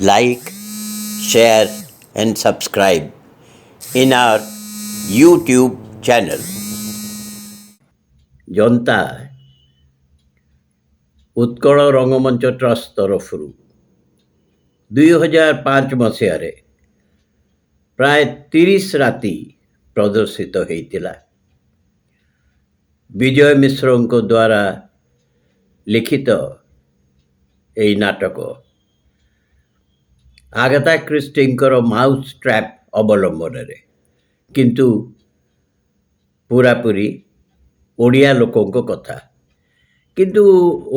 like, share, and subscribe in our YouTube channel. ଜନ୍ତା ଉତ୍କଳ ରଙ୍ଗମଞ୍ଚ trust ତରଫରୁ 2005 ମସିହାରେ ପ୍ରାୟ 30 ରାତି ପ୍ରଦର୍ଶିତ ହୋଇଥିଲା। ବିଜୟ ମିଶ୍ରଙ୍କ ଦ୍ୱାରା ଲିଖିତ ଏହି ନାଟକ ଆଗାଥା କ୍ରିଷ୍ଟିଙ୍କର ମାଉସ୍ ଟ୍ରାପ୍ ଅବଲମ୍ବନରେ, କିନ୍ତୁ ପୁରାପୁରି ଓଡ଼ିଆ ଲୋକଙ୍କ କଥା। କିନ୍ତୁ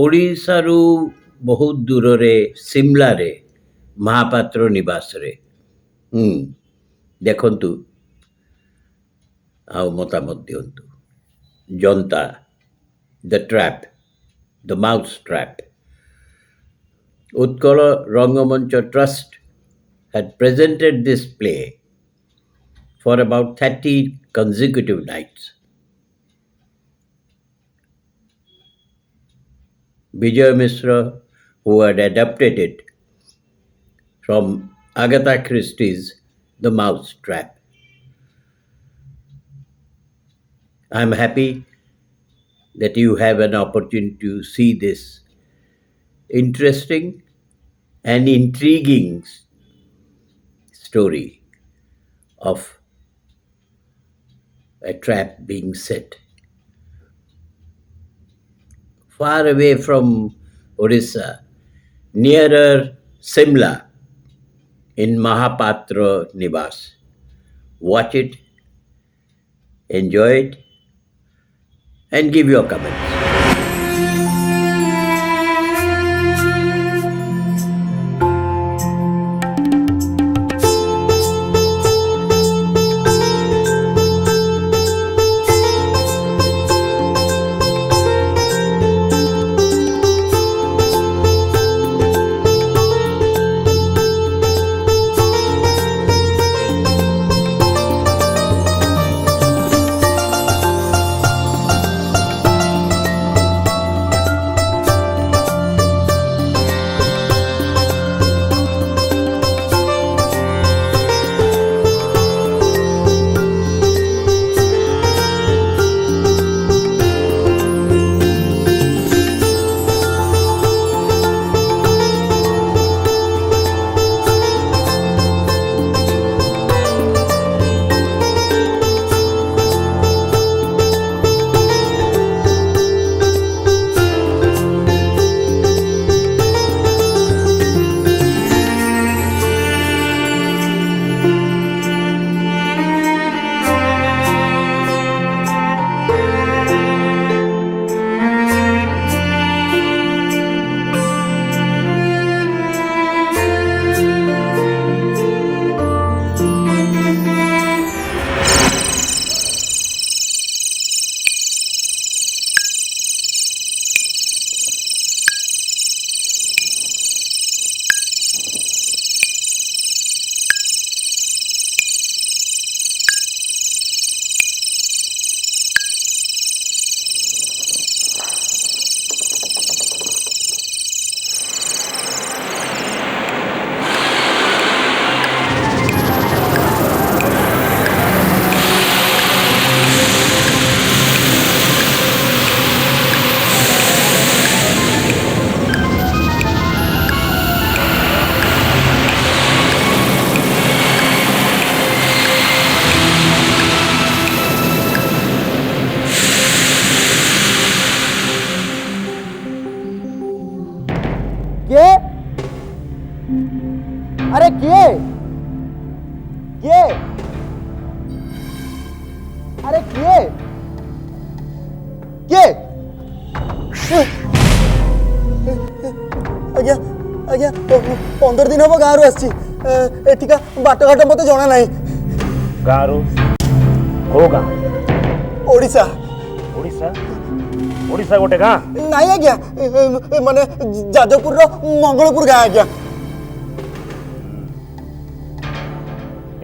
ଓଡ଼ିଶାରୁ ବହୁତ ଦୂରରେ ସିମଲାରେ ମହାପାତ୍ର ନିବାସରେ ଦେଖନ୍ତୁ ଆଉ ମତାମତ ଦିଅନ୍ତୁ। ଜନ୍ତା, ଦ ଟ୍ରାପ୍, ଦ ମାଉସ୍ ଟ୍ରାପ୍। ଉତ୍କଳ ରଙ୍ଗମଞ୍ଚ trust had presented this play for about 30 consecutive nights. Vijay Mishra, who had adapted it from Agatha Christie's The Mouse Trap. I am happy that you have an opportunity to see this interesting and intriguing story of a trap being set far away from Orissa, nearer Simla, in Mahapatra Nivas. Watch it, enjoy it, and give your comments. किए? अरे किए? किए? अरे किए? किए? आज्ञा आज्ञा 15 दिन हम गाँव आसी एठिका बाट घाट मत जना ना। गाँव को गाँ? ओडिशा। ओडिशा ओडिशा गोटे गाँ? नहीं आज्ञा माने जाजपुर मंगलपुर गाँ आज्ञा।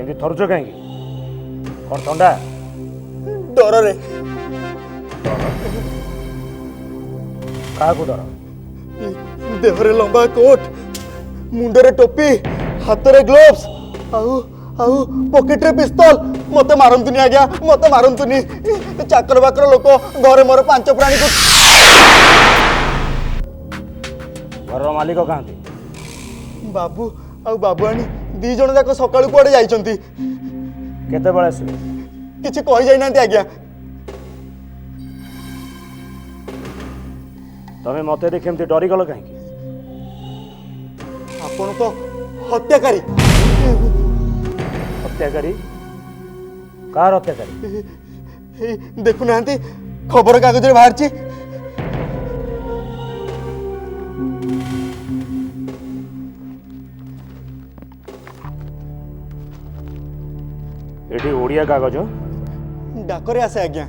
एमती थरुच कहीं कौन थंडा? डर रे। क्या डर? देहरे लंबा कोट मुंडरे टोपी हाथ ग्लोव्स आउ आउ पॉकेट रे पिस्तल मते मारंतुनी आज्ञा मते मारंतुनी चाकर बाकर लोक घरे मोर पांच प्राणी को घर मालिक कहाँ बाबू आउ बाबुआणी दी जण जाक सकाळू कुआडे जाइचंती केतेबेले आसिले किछि कहि जाई नांती आज्ञा तमे मते देखि एमती डरी गल कहीं आपण तो हत्याकारी हत्याकारी कार हत्याकारी देखु नांती खबर कागज रे बाहरची एठी ओडिया कागज डाकरे आसे आज्ञा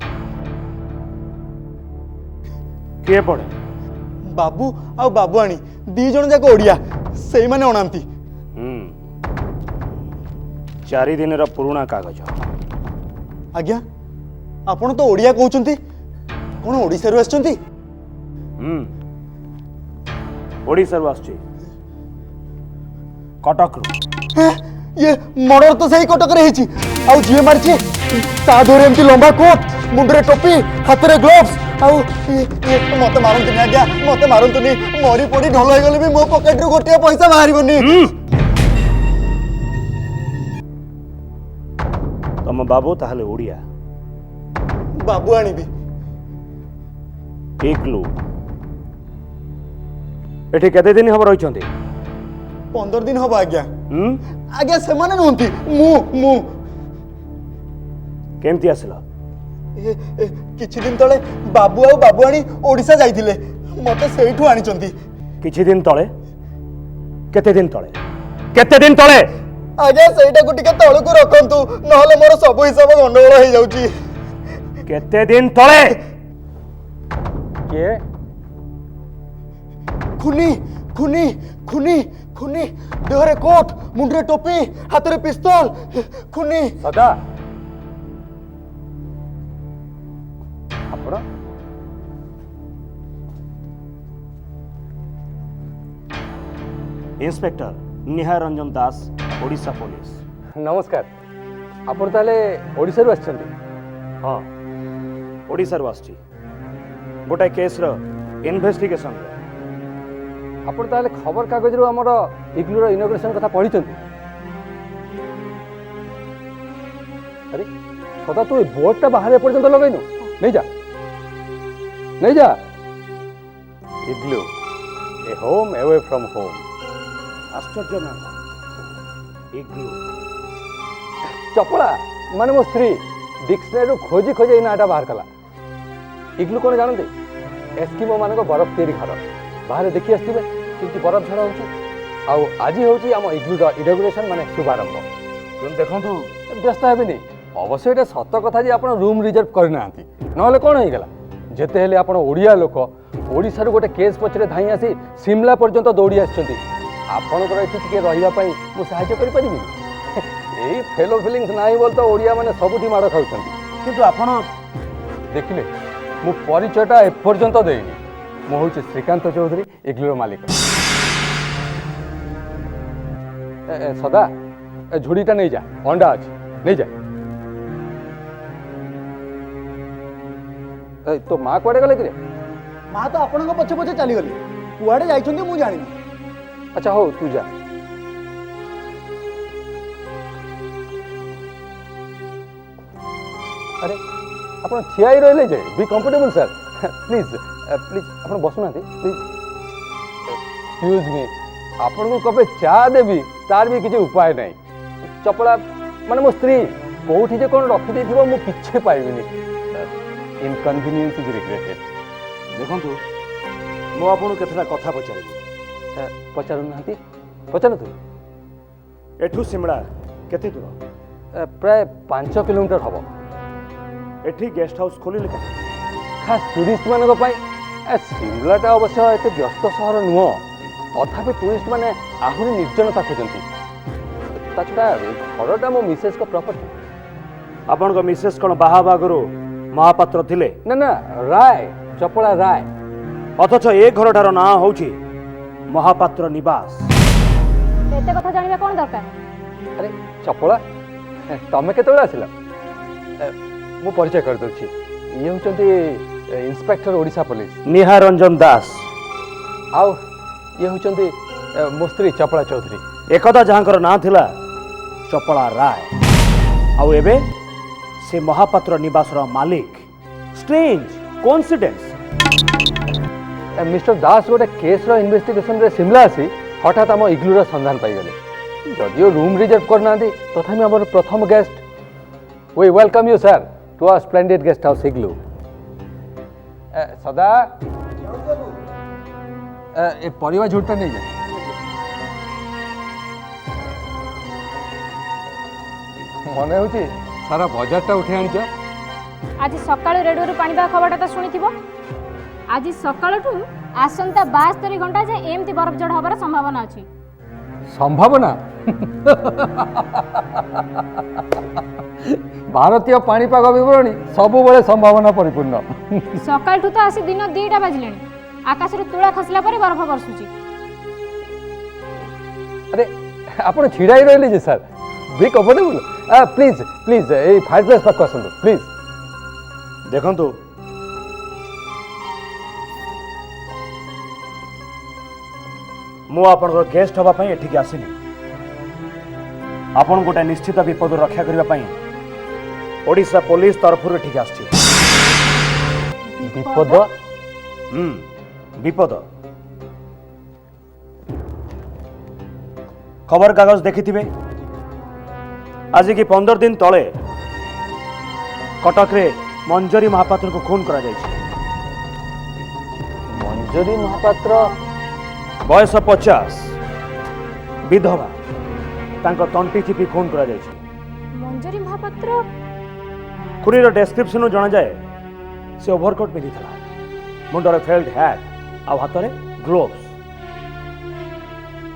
किए पड़े बाबू आउ बाबुआणी दी जण जाक ओडिया सेई माने अणांती 4 दिन पुराणा कागज आज्ञा आपण तो ओडिया कहउचंती कोन ओडिसा रु आछंती ओडिसा रु आछी कटक रु हैं? ये मर्डर तो सही कटक रे हिची आउ जिए मारची ता धोरे एमती लंबा कोट मुंडरे टोपी हाथ रे ग्लोव्स आउ ये मते मारंतुनी आज्ञा मते मारंतुनी मरी पड़ी ढोल होई गले भी मो पॉकेट रो गोटिया पैसा बाहरिबनी तम बाबू ताहले ओडिया बाबुआणी भी इग्लू एठी केते दिन हम रहिछंती 15 दिन हबो आज्ञा आज्ञा से माने नहंती मु केमती आसिला किछि दिन तळे बाबू आउ बाबुआणी ओडिसा जाइथिले मते सेइठु आनिचंती किछि दिन तळे केते दिन तळे आज्ञा सेइटा को टिके तळकु रखंतु नहले मोर सब हिसाब गंडगोळ होई जाउची केते दिन तळे के खुनी खुनी खुनी खुनी देहरे कोट मुंडरे टोपी हाथ रे पिस्तल खुनी सदा आपण इंस्पेक्टर निहार रंजन दास ओडिशा पुलिस नमस्कार आपण ताले ओडिसा रु आछंती हाँ ओडिसा रु आछी गोटे केस रो इन्वेस्टिगेशन आपण ताले खबर कागज रु हमर इग्लूर इनॉग्रेशन कथा पढिचंती अरे सदा तू बोर्ड ता बाहर पर्यंत लगाइनो नहीं जा इग्लू a home away from home आश्चर्य ना इग्लू चपला माने मो स्त्री डिक्शनरी खोजी खोजी नाटा बाहर कला इग्लू कौन जानते एस्किमो मान बरफ तैयारी घर बाहर देखी आसवे कि बरफ झड़ हो आज हूँ आम इग्लूर इनॉग्रेशन माने शुभारंभ तुम देखो व्यस्त हेनी अवश्य ये सत कथा आप रूम रिजर्व करना ना कौन हो गला जेते हेले आपण ओडिया लोक ओडिसा गोटे केस पछरे धाई आसी सिमला पर्यंत दौड़ी आछंती आपणकर एठी टिके रहिबा पई मु सहायता करि परिबि एई फेलो फीलिंग्स नाही बोल तो ओडिया माने सबुठी माड़ खाउछंती किंतु आपण देखिले मु परिचयटा एपर्यंत देइनी मु होछि श्रीकांत चौधरी इग्लूर मालिक सदा झुड़ीटा नहीं जा अंडा अछि नहीं जा तो माँ कुआडे गले कि मां तो आपण पछे पछे चली गली कुआडे जाइछंती मु जानिनी अच्छा हो तू जा अरे आप ठिया ही रही जे be comfortable sir please please आप बसुना प्लीज एक्सक्यूज मी आपन को कपे चा देवी तार भी किसी उपाय नहीं चपला माने मो स्त्री कोठी जे कोन रखि देथिबो मु किछे पाइबिनी इनकन्वीनियंस इज रिग्रेटेड देखो मु आपन केतला कथा पचारि पचारु नांती पचारु तू एठू सिमड़ा केते दूर प्राय 5 किलोमीटर हबो एठी गेस्ट हाउस खोलिले खास टूरिस्ट मानक पाई सिमलाटा अवश्य एत व्यस्त सहर नुह तथापि टूरिस्ट माने आहुरी निर्जनता खोजती ता छड़ा घरटा मो मिसेस को प्रॉपर्टी आपन को मिसेस कोन बाहाबागरो महापात्र थिले ना ना राय चपला राय अथच ए घरटार ना होची महापात्र निवास एते कथा जानिबा कोन दरकार? अरे चपला तमें केतବେଳେ ଆସିଲ? ମୁଁ ପରିଚୟ କରିଦେଉଛି ଇଏ ହେଉଛନ୍ତି ଇନ୍ସପେକ୍ଟର ଓଡ଼ିଶା ପୋଲିସ ନିହାର ରଞ୍ଜନ ଦାସ। ଆଉ ଇଏ ହେଉଛନ୍ତି ମୋ ସ୍ତ୍ରୀ ଚପଳା ଚୌଧୁରୀ। एकदा जहाँकर नाँ थिला चपला राय आउ एबे से महापात्र निवासर मालिक। Strange coincidence. मिस्टर दास गोटे केस रो इन्वेस्टिगेशन रे शिमला आसी हठात आम इग्लूर संधान पाइगले जदियो रूम रिजर्व करना तथापि आम प्रथम guest we welcome you sir to our splendid guest house igloo. सदा ए परिवा झुटटा नहीं जाए मने होची सारा बजारटा उठे आनिछ। आज सकाळ रेडियो पाणीपाग खबरटा तो शुणिथिबो। आज सकाळठू आसंता 72 घंटा जे एमती बरफ जड़ हबार संभावना अछि। संभावना भारतीय पाणीपाग विवरणी सबु बेले संभावना परिपूर्ण। सकाळठू तो आसी दिन 2टा बाजिलेनी आकाश रे तुळा खसला परे बरफ बरसुची। अरे आपण छिड़ाई रहले जे sir be comfortable please please ए फायर प्लेस पाक आसंतु प्लीज। देखंतु मु आपण गेस्ट हवा पई एठिक आसिनी आपण गोटे निश्चित विपद रक्षा करबा पई ओडिशा पुलिस तरफ एठिक आछि। विपद विपद खबर कागज देखिथिबे आज की 15 दिन तले कटक रे मंजरी महापात्र को खून करा जायछि। मंजरी महापात्र बयस 50 विधवा तांको तंटी चिपी खून करा जायछि। मंजरी महापात्र खुनीर डेस्क्रिप्शन जना जाए से ओवरकोट पिंधि था मुंडरे फेल्ड हैट आ हाथ में ग्लोव्स।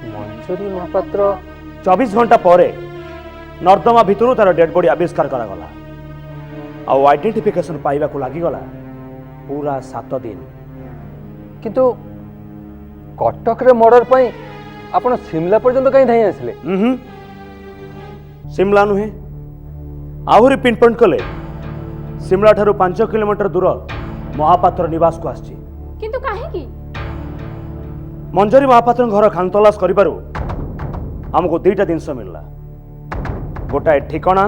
मंजरी महापात्र 24 घंटा पर नर्दमा भितर तार डेड बॉडी आविष्कार करागला आ आइडेंटिफिकेशन पाइबा को लागिगला पूरा 7 दिन। किंतु कटक रे मर्डर पई आपण शिमला पर्यंत कहीं धाई आसले? शिमला नुहे आहुरी पिन पॉइंट कले शिमला ठारू 5 किलोमीटर दूर महापात्र निवास को आछि। किंतु काहे की मंजरी महापात्र घर खानतलाश करिबारु हमको 2टा जिनस मिलला गोटाए ठिकाना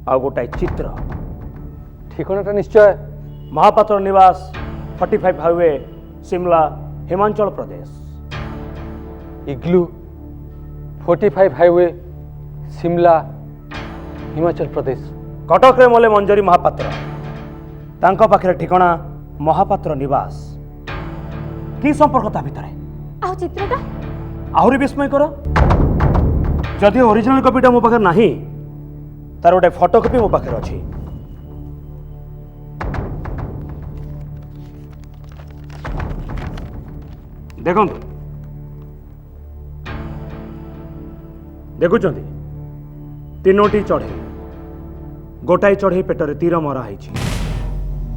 आ गोटाए चित्र। ठिकानाटा निश्चय महापात्र निवास 45 हाईवे शिमला हिमाचल प्रदेश। इग्लू 45 हाईवे शिमला हिमाचल प्रदेश। कटक रे मले मंजरी महापात्र तांको पाखरे ठिकाना महापात्र निवास की संपर्क ता भितरे आ चित्रटा आहुरी विस्मय करो जदि ओरिजिनल कॉपीटा मो पाखरे नाही तार गोटे फोटोकॉपी मो पाखरे अछि। देखंतु देखुचंती 3टी चढ़ई गोटाई चढ़ई पेटरे तीर मरा है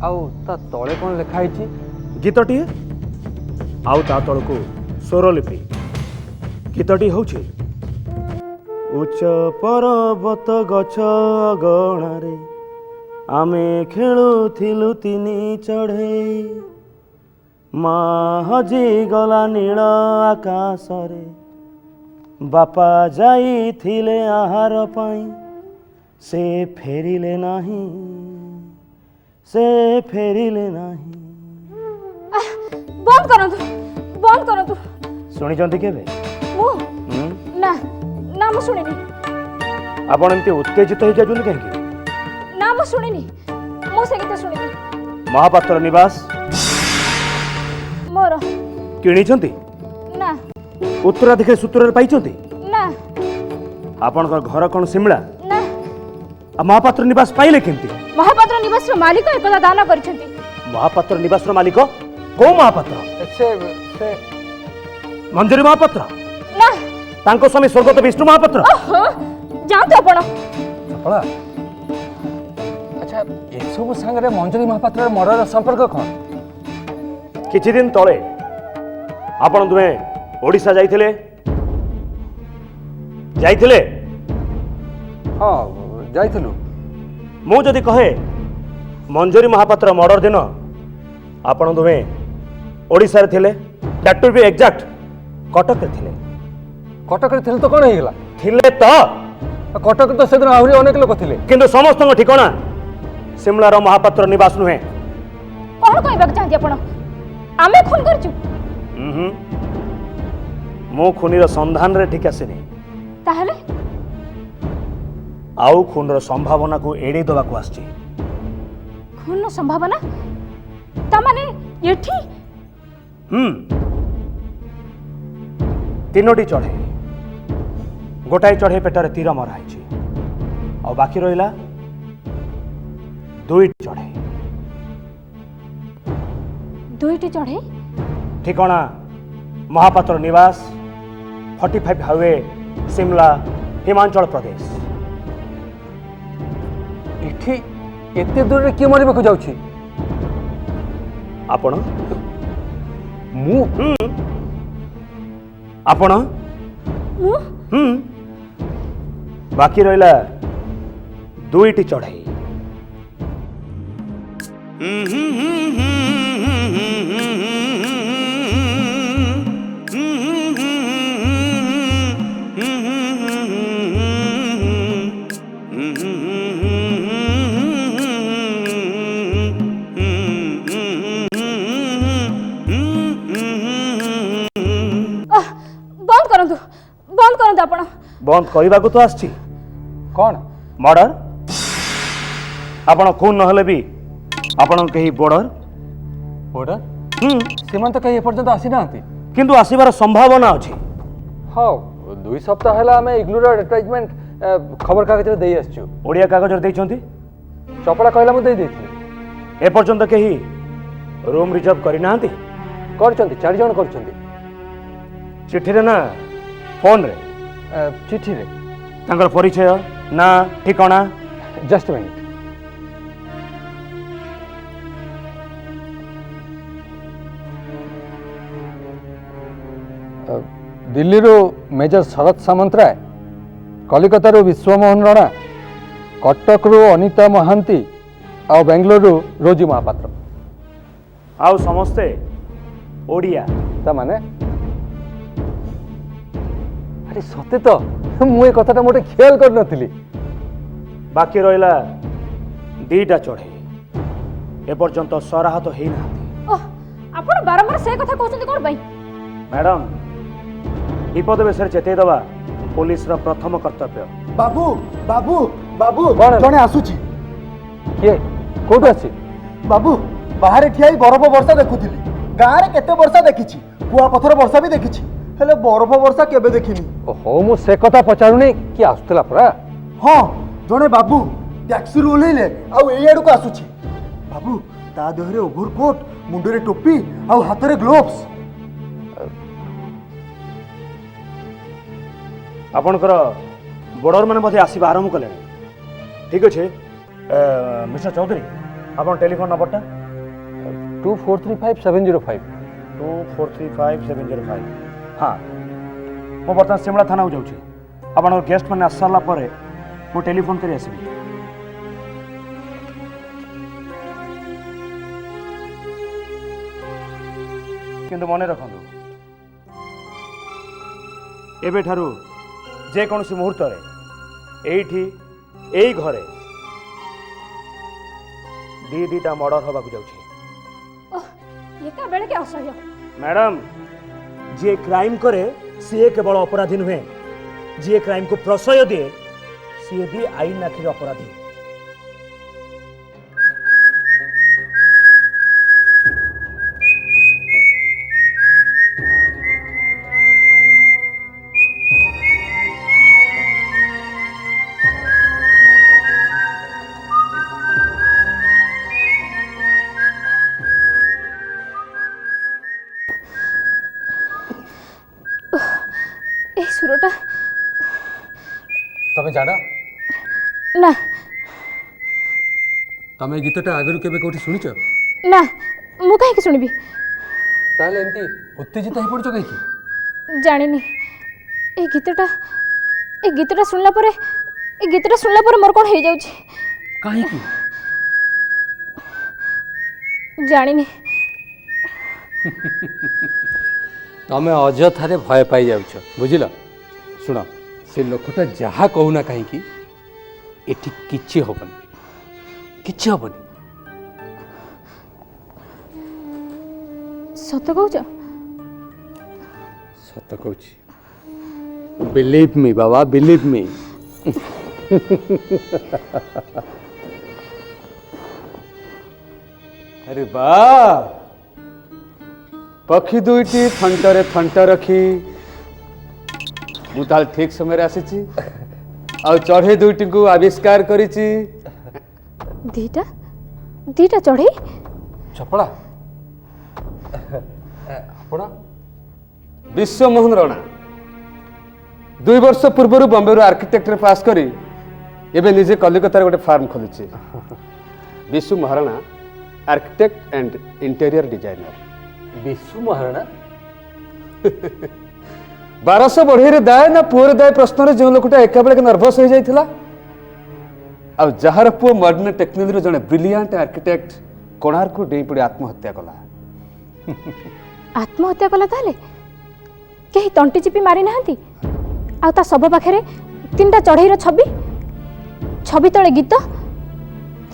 आउ ता तळे कोन लिखा है गीतटी आउ ता तळको स्वरलिपि गीतटी होछि उच्च पर्वत गछ गणारे आमे खेलुथिलु तिनी चढ़ई मा हजी गला नील आकाशरे बापा जाइथिले आहार पाई से फेरिले नाही बंद करंतु शुणी चंती केबे मु ना ना मु सुनिनी। आपण एमती उत्तेजित हो जाजुन काहे ना मु सुनिनी मु से गीत सुनिनी। महापात्र निवास मोर किणी चंती ना उत्तराधिकारी सूत्र पाई चंती ना आपण घर कोन शिमला ना आ महापात्र निवास पाइले केमती? महापात्र निवास रो मालिक एकदा दान करछंती। महापात्र निवास रो मालिक को महापात्र? से मंजरी महापात्र ना तांको स्वामी स्वर्गत विष्णु महापात्र। जानतो आपण चपला अच्छा ए सब संगे मंजरी महापात्र मर्डर संपर्क कोन? किछि दिन तळे आपण दुहे ओडिशा जाइथिले ଯାଇଥିଲେ? ହଁ ଯାଇଥିଲୁ। ମୁଁ ଯଦି କହେ ମଞ୍ଜୁରୀ ମହାପାତ୍ର ମର୍ଡର ଦିନ ଆପଣ ଦୁହେଁ ଓଡ଼ିଶାରେ ଥିଲେ, ଦ୍ୟାଟ୍ ଟୁ ବି ଏକ୍ଜାକ୍ଟ କଟକରେ ଥିଲେ। କଟକରେ ଥିଲେ ତ କ'ଣ ହେଇଗଲା? ଥିଲେ ତ, କଟକରେ ତ ସେଦିନ ଆହୁରି ଅନେକ ଲୋକ ଥିଲେ। କିନ୍ତୁ ସମସ୍ତଙ୍କ ଠିକଣା ସିମଲାର ମହାପାତ୍ର ନିବାସ ନୁହେଁ। କ'ଣ କହିବାକୁ ଚାହାନ୍ତି ଆପଣ? ଆମେ ଖୁନ କରିଛୁ? ମୁଁ ଖୁନିର ସନ୍ଧାନରେ ଠିକ ଆସିନି, ତାହେଲେ ଆଉ ଖୁନର ସମ୍ଭାବନାକୁ ଏଡ଼େଇ ଦେବାକୁ ଆସିଛି। ଖୁନର ସମ୍ଭାବନା? ତାମାନେ ଏଠି? ତିନୋଟି ଚଢ଼େଇ, ଗୋଟାଏ ଚଢ଼େଇ ପେଟରେ ତୀର ମରା ହେଇଛି, ଆଉ ବାକି ରହିଲା ଦୁଇଟି ଚଢ଼େଇ। ଦୁଇଟି ଚଢ଼େଇ? ଠିକଣା ମହାପାତ୍ର ନିବାସ, 45 ହାଇୱେ, ସିମଲା, ହିମାଚଳ ପ୍ରଦେଶ। ଏଠି ଏତେ ଦୂରରେ କିଏ ମରିବାକୁ ଯାଉଛି? ଆପଣ? ମୁଁ? ଆପଣ? ମୁଁ? ବାକି ରହିଲା ଦୁଇଟି ଚଢ଼େଇ। ବନ୍ଦ କରନ୍ତୁ, ବନ୍ଦ କରନ୍ତୁ ଆପଣ। ବନ୍ଦ କରିବାକୁ ତ ଆସିଛି। କ'ଣ? ମର୍ଡର? ଆପଣ ଖୁନ ନହେଲେ ବି ଆପଣ କେହି ବର୍ଡର? ବର୍ଡର? ସେମାନେ ତ କେହି ଏପର୍ଯ୍ୟନ୍ତ ଆସିନାହାନ୍ତି। କିନ୍ତୁ ଆସିବାର ସମ୍ଭାବନା ଅଛି। ହଁ, 2 ସପ୍ତାହ ହେଲା ଆମେ ଇଗ୍ନୋର ଆଡଭର୍ଟାଇଜମେଣ୍ଟ ଖବରକାଗଜରେ ଦେଇ ଆସିଛୁ। ଓଡ଼ିଆ କାଗଜରେ ଦେଇଛନ୍ତି? ଚପଳା କହିଲା ମୁଁ ଦେଇଦେଇଥିଲି। ଏପର୍ଯ୍ୟନ୍ତ କେହି ରୁମ୍ ରିଜର୍ଭ କରିନାହାନ୍ତି? କରିଛନ୍ତି, 4 ଜଣ କରିଛନ୍ତି। ଚିଠିରେ ନା ଫୋନରେ? ଚିଠିରେ। ତାଙ୍କର ପରିଚୟ, ନା, ଠିକଣା? Just minute. ଦିଲ୍ଲୀରୁ ମେଜର ଶରତ ସାମନ୍ତରାୟ, କଲିକତାରୁ ବିଶ୍ୱମୋହନ ରଣା, କଟକରୁ ଅନିତା ମହାନ୍ତି, ଆଉ ବେଙ୍ଗଲୋରରୁ ରୋଜି ମହାପାତ୍ର। ଆଉ ସମସ୍ତେ ଓଡ଼ିଆ? ତାମାନେ ଆରେ ସତେ ତ, ମୁଁ ଏ କଥାଟା ମୋଟେ ଖିଆଲ କରିନଥିଲି। ବାକି ରହିଲା ଦିଟା ଚଢ଼େଇ, ଏପର୍ଯ୍ୟନ୍ତ ସରାହତ ହେଇନାହାନ୍ତି। ଓହ, ଆପଣ ବାରମ୍ବାର ସେ କଥା କହୁଛନ୍ତି କ'ଣ ପାଇଁ? ମ୍ୟାଡାମ, ବିପଦ ବିଷୟରେ ଚେତେଇ ଦେବା ପୋଲିସର ପ୍ରଥମ କର୍ତ୍ତବ୍ୟ। ବାବୁ ବାବୁ ବାବୁ, କ'ଣ? ଜଣେ ଆସୁଛି। କିଏ? କୋଉଠୁ ଅଛି? ବାବୁ, ବାହାରେ ଠିଆ ହେଇ ବରଫ ବର୍ଷା ଦେଖୁଥିଲି। ଗାଁରେ କେତେ ବର୍ଷା ଦେଖିଛି, କୁଆପଥର ବର୍ଷା ବି ଦେଖିଛି, ହେଲେ ବରଫ ବର୍ଷା କେବେ ଦେଖିନି। ଓହୋ, ମୁଁ ସେ କଥା ପଚାରୁନି, କିଏ ଆସୁଥିଲା ପରା? ହଁ, ଜଣେ ବାବୁ ଟ୍ୟାକ୍ସିରୁ ଓହ୍ଲେଇଲେ ଆଉ ଏଇ ଆଡ଼କୁ ଆସୁଛି। ବାବୁ, ତା ଦେହରେ ଓଭରକୋଟ୍, ମୁଣ୍ଡରେ ଟୋପି ଆଉ ହାତରେ ଗ୍ଲୋଭ୍ସ। ଆପଣଙ୍କର ବର୍ଡର ମାନେ ବୋଧେ ଆସିବା ଆରମ୍ଭ କଲେଣି। ଠିକ ଅଛି ମିଷ୍ଟର ଚୌଧୁରୀ, ଆପଣ ଟେଲିଫୋନ୍ ନମ୍ବରଟା? 2435-705। 2435-705। ହଁ, ମୁଁ ବର୍ତ୍ତମାନ ସିମଳା ଥାନାକୁ ଯାଉଛି। ଆପଣଙ୍କର ଗେଷ୍ଟ ମାନେ ଆସି ସାରିଲା ପରେ ମୁଁ ଟେଲିଫୋନ୍ କରି ଆସିବି। କିନ୍ତୁ ମନେ ରଖନ୍ତୁ, ଏବେଠାରୁ ଯେକୌଣସି ମୁହୂର୍ତ୍ତରେ ଏଇଠି ଏଇ ଘରେ ଦିଟା ମର୍ଡର ହେବାକୁ ଯାଉଛି। ଏକା ବେଳକେ ଅସହ୍ୟ। ମ୍ୟାଡାମ, ଯିଏ କ୍ରାଇମ କରେ ସିଏ କେବଳ ଅପରାଧୀ ନୁହେଁ, ଯିଏ କ୍ରାଇମକୁ ପ୍ରଶୟ ଦିଏ ସିଏ ବି ଆଇନ ଆଖିରେ ଅପରାଧୀ। এই সুরটা ତମେ ଜାଣ? না ତମେ ଏ ଗୀତଟା ଆଗରୁ କେବେ କୋଉଠି ଶୁଣିଛ? না ମୁଁ କାହିଁକି ଶୁଣିବି? ତାହେଲେ ଏମିତି ଉତ୍ତେଜିତ ହେଇପଡ଼ୁଛ କାହିଁକି? ଜାଣିନି, এই ଗୀତଟା ए गीतटा सुनला पर मोर कोन हो जाउछि कहीं जानिनी तमें अजथारे भय पाई जाउछ बुझिल शुण से लोकटा जहाँ कहूना कहीं एठी किछि हबनी सत कहूछ सत कहूछि बिलीव मी बाबा बिलीव मी अरे वाह पक्षी दुईटी थंटरे थंट रखी मुताल ठीक समय आसी आ चढ़े दुईटी को आविष्कार करिछि दीटा दीटा चढ़े चपड़ा आपण विश्वमोहन राणा 2 वर्ष पूर्व बॉम्बे आर्किटेक्ट पास करी एबे निजे कलिकतार गोटे फार्म खोलुछि विश्व Maharana architect and interior designer विश्व महाराणा 1200 बढ़े दाय ना पुअर दाय प्रश्न जो लोकटा एका बेले नर्भस हो जाइथिला आ जहार पुओ मॉडर्न टेक्नोलॉजी जने ब्रिलियंट आर्किटेक्ट कोणार्क को डेई पड़ी आत्महत्या कला आत्महत्या कला ताले केही तंटी चिपी मारी नाहंती आ ता सब पाखरे 3टा चढ़ई रो छवि तळे गीत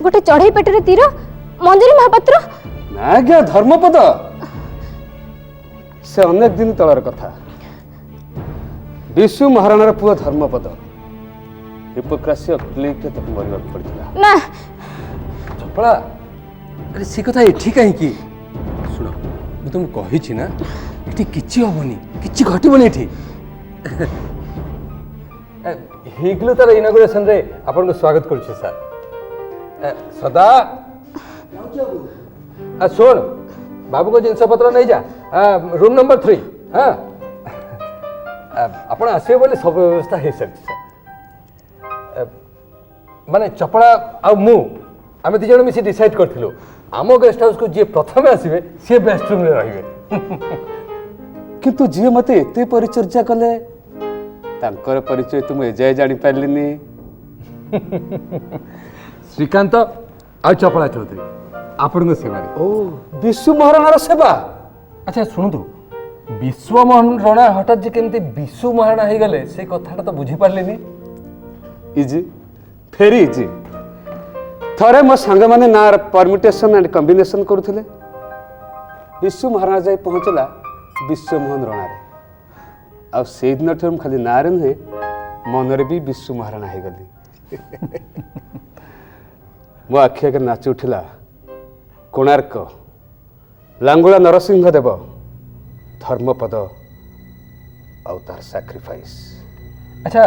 गोटे चढ़ई पेटरे तीर मंजरी महापात्र ना क्या धर्मपद से अनेक दिन तलर कथा विश्व महाराणार पुओ धर्मपद हिपोक्रेसी ऑफ क्लिक तक मरिबा पड़िला ना चपड़ा अरे से कथा एठी काहे की सुनो मु तुम कहि छी ना एठी किछि होबनी किछि घटिबनी एठी हिगलो तर इनॉग्रेशन रे आपन को स्वागत करू छी सर सदा सुन बाबू को जिनस पत्र नहीं जा रूम नंबर 3 हाँ आपण आसे बोले सब व्यवस्था है सर माने चपड़ा आ मु आमे दी जण मिसी डिसाइड करथिलो आम गेस्ट हाउस को जे प्रथमे आसीबे से बेस्ट रूम रे रहिबे किंतु जे मते एते परिचर्या कले तांकर परिचय तुम एजाय जानि पारलिनी श्रीकांत आ चपड़ा चौधरी आपण को सेवा ओ विश्व महाराणार सेवा अच्छा सुनतु विश्व महाराणा हठात जे केमते विश्व महाराणा हे गले से कथाटा तो बुझी पारलिनी इजी फेरी इजी थरे मो संग माने ना परमिटेशन एंड कॉम्बिनेशन करूथिले विश्व महाराणा जाय पहुंचला विश्व मोहन राणा रे आ से दिन ठम खाली नारे नुहे मनरे भी विश्व महाराणा हे गली मो आखि के नाच उठिला कोणार्क लांगुला नरसिंह देव धर्मपद आउ तार सैक्रिफाइस अच्छा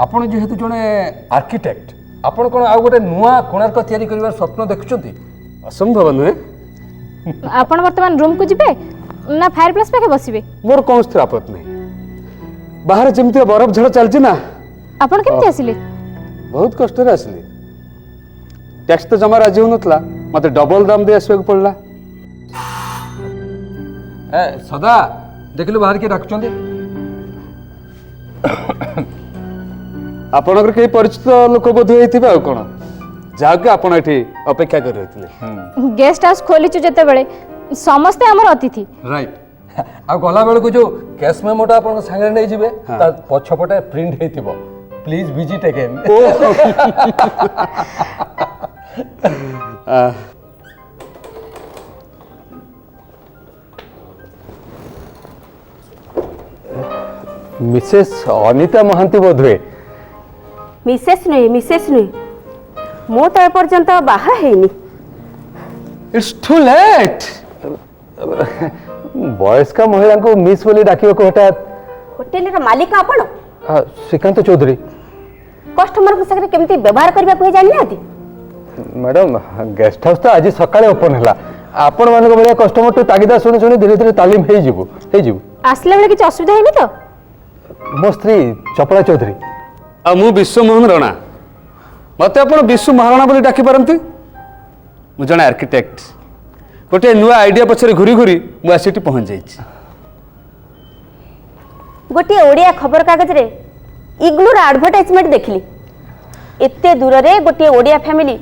आपण जेहेतु जने आर्किटेक्ट आपण कोन आ गोटे नुआ कोणार्क तयारी करिवार स्वप्न देखुचंती असंभव नुहे आपण वर्तमान रूम को जिबे ना फायर प्लेस पे बसिबे मोर कोन स्थापत नहीं बाहर जेमती बरफ झड़ चलची ना आपण केमते आसिले बहुत कष्ट रे आसली टैक्स तो जमा राजी होनतला मते डबल दाम दे आसबे पड़ला ए सदा देखलु बाहर के रखचंदी आपनकर के परिचित लोक बोध होइथिबा आ कोन जाके आपण एठी अपेक्षा कर रहिथिले गेस्ट हाउस खोली छु जते बेले समस्त हमर अतिथि राइट आ गला बेल को जो कैश मेमोटा आपण संगे नै जिवे ता पछपटे प्रिंट हेतिबो please visit again Mrs Anita Mohanty बोधवे मिसेस नुहे मु तो एपर्यंत बाहा हेनी इट्स टू लेट वयस्का महिला को मिस बोली डाकिबा को हटात होटेल रा मालिक आपण श्रीकांत चौधरी कस्टमर के साथ केमती व्यवहार करबा को जानि नाती मैडम गेस्ट हाउस तो आज सकाळे ओपन हला आपण मानको बलिया कस्टमर तो तागिदा सुनी सुनी धीरे धीरे तालीम हे जिवो आसले बेले किछ असुविधा हेनी तो मो स्त्री चपड़ा चौधरी आ मु विश्वमोहन राणा मते आपण विश्व महाराणा बोली डाकी पारंती मु जने आर्किटेक्ट गोटे नुआ आइडिया पछरे घुरी घुरी मु आसीटी पहुंच जाईछि गोटे ओडिया खबर कागज रे इग्लूर आडभर्टाइजमेंट देखली एते दूर रे गोटे ओडिया फैमिली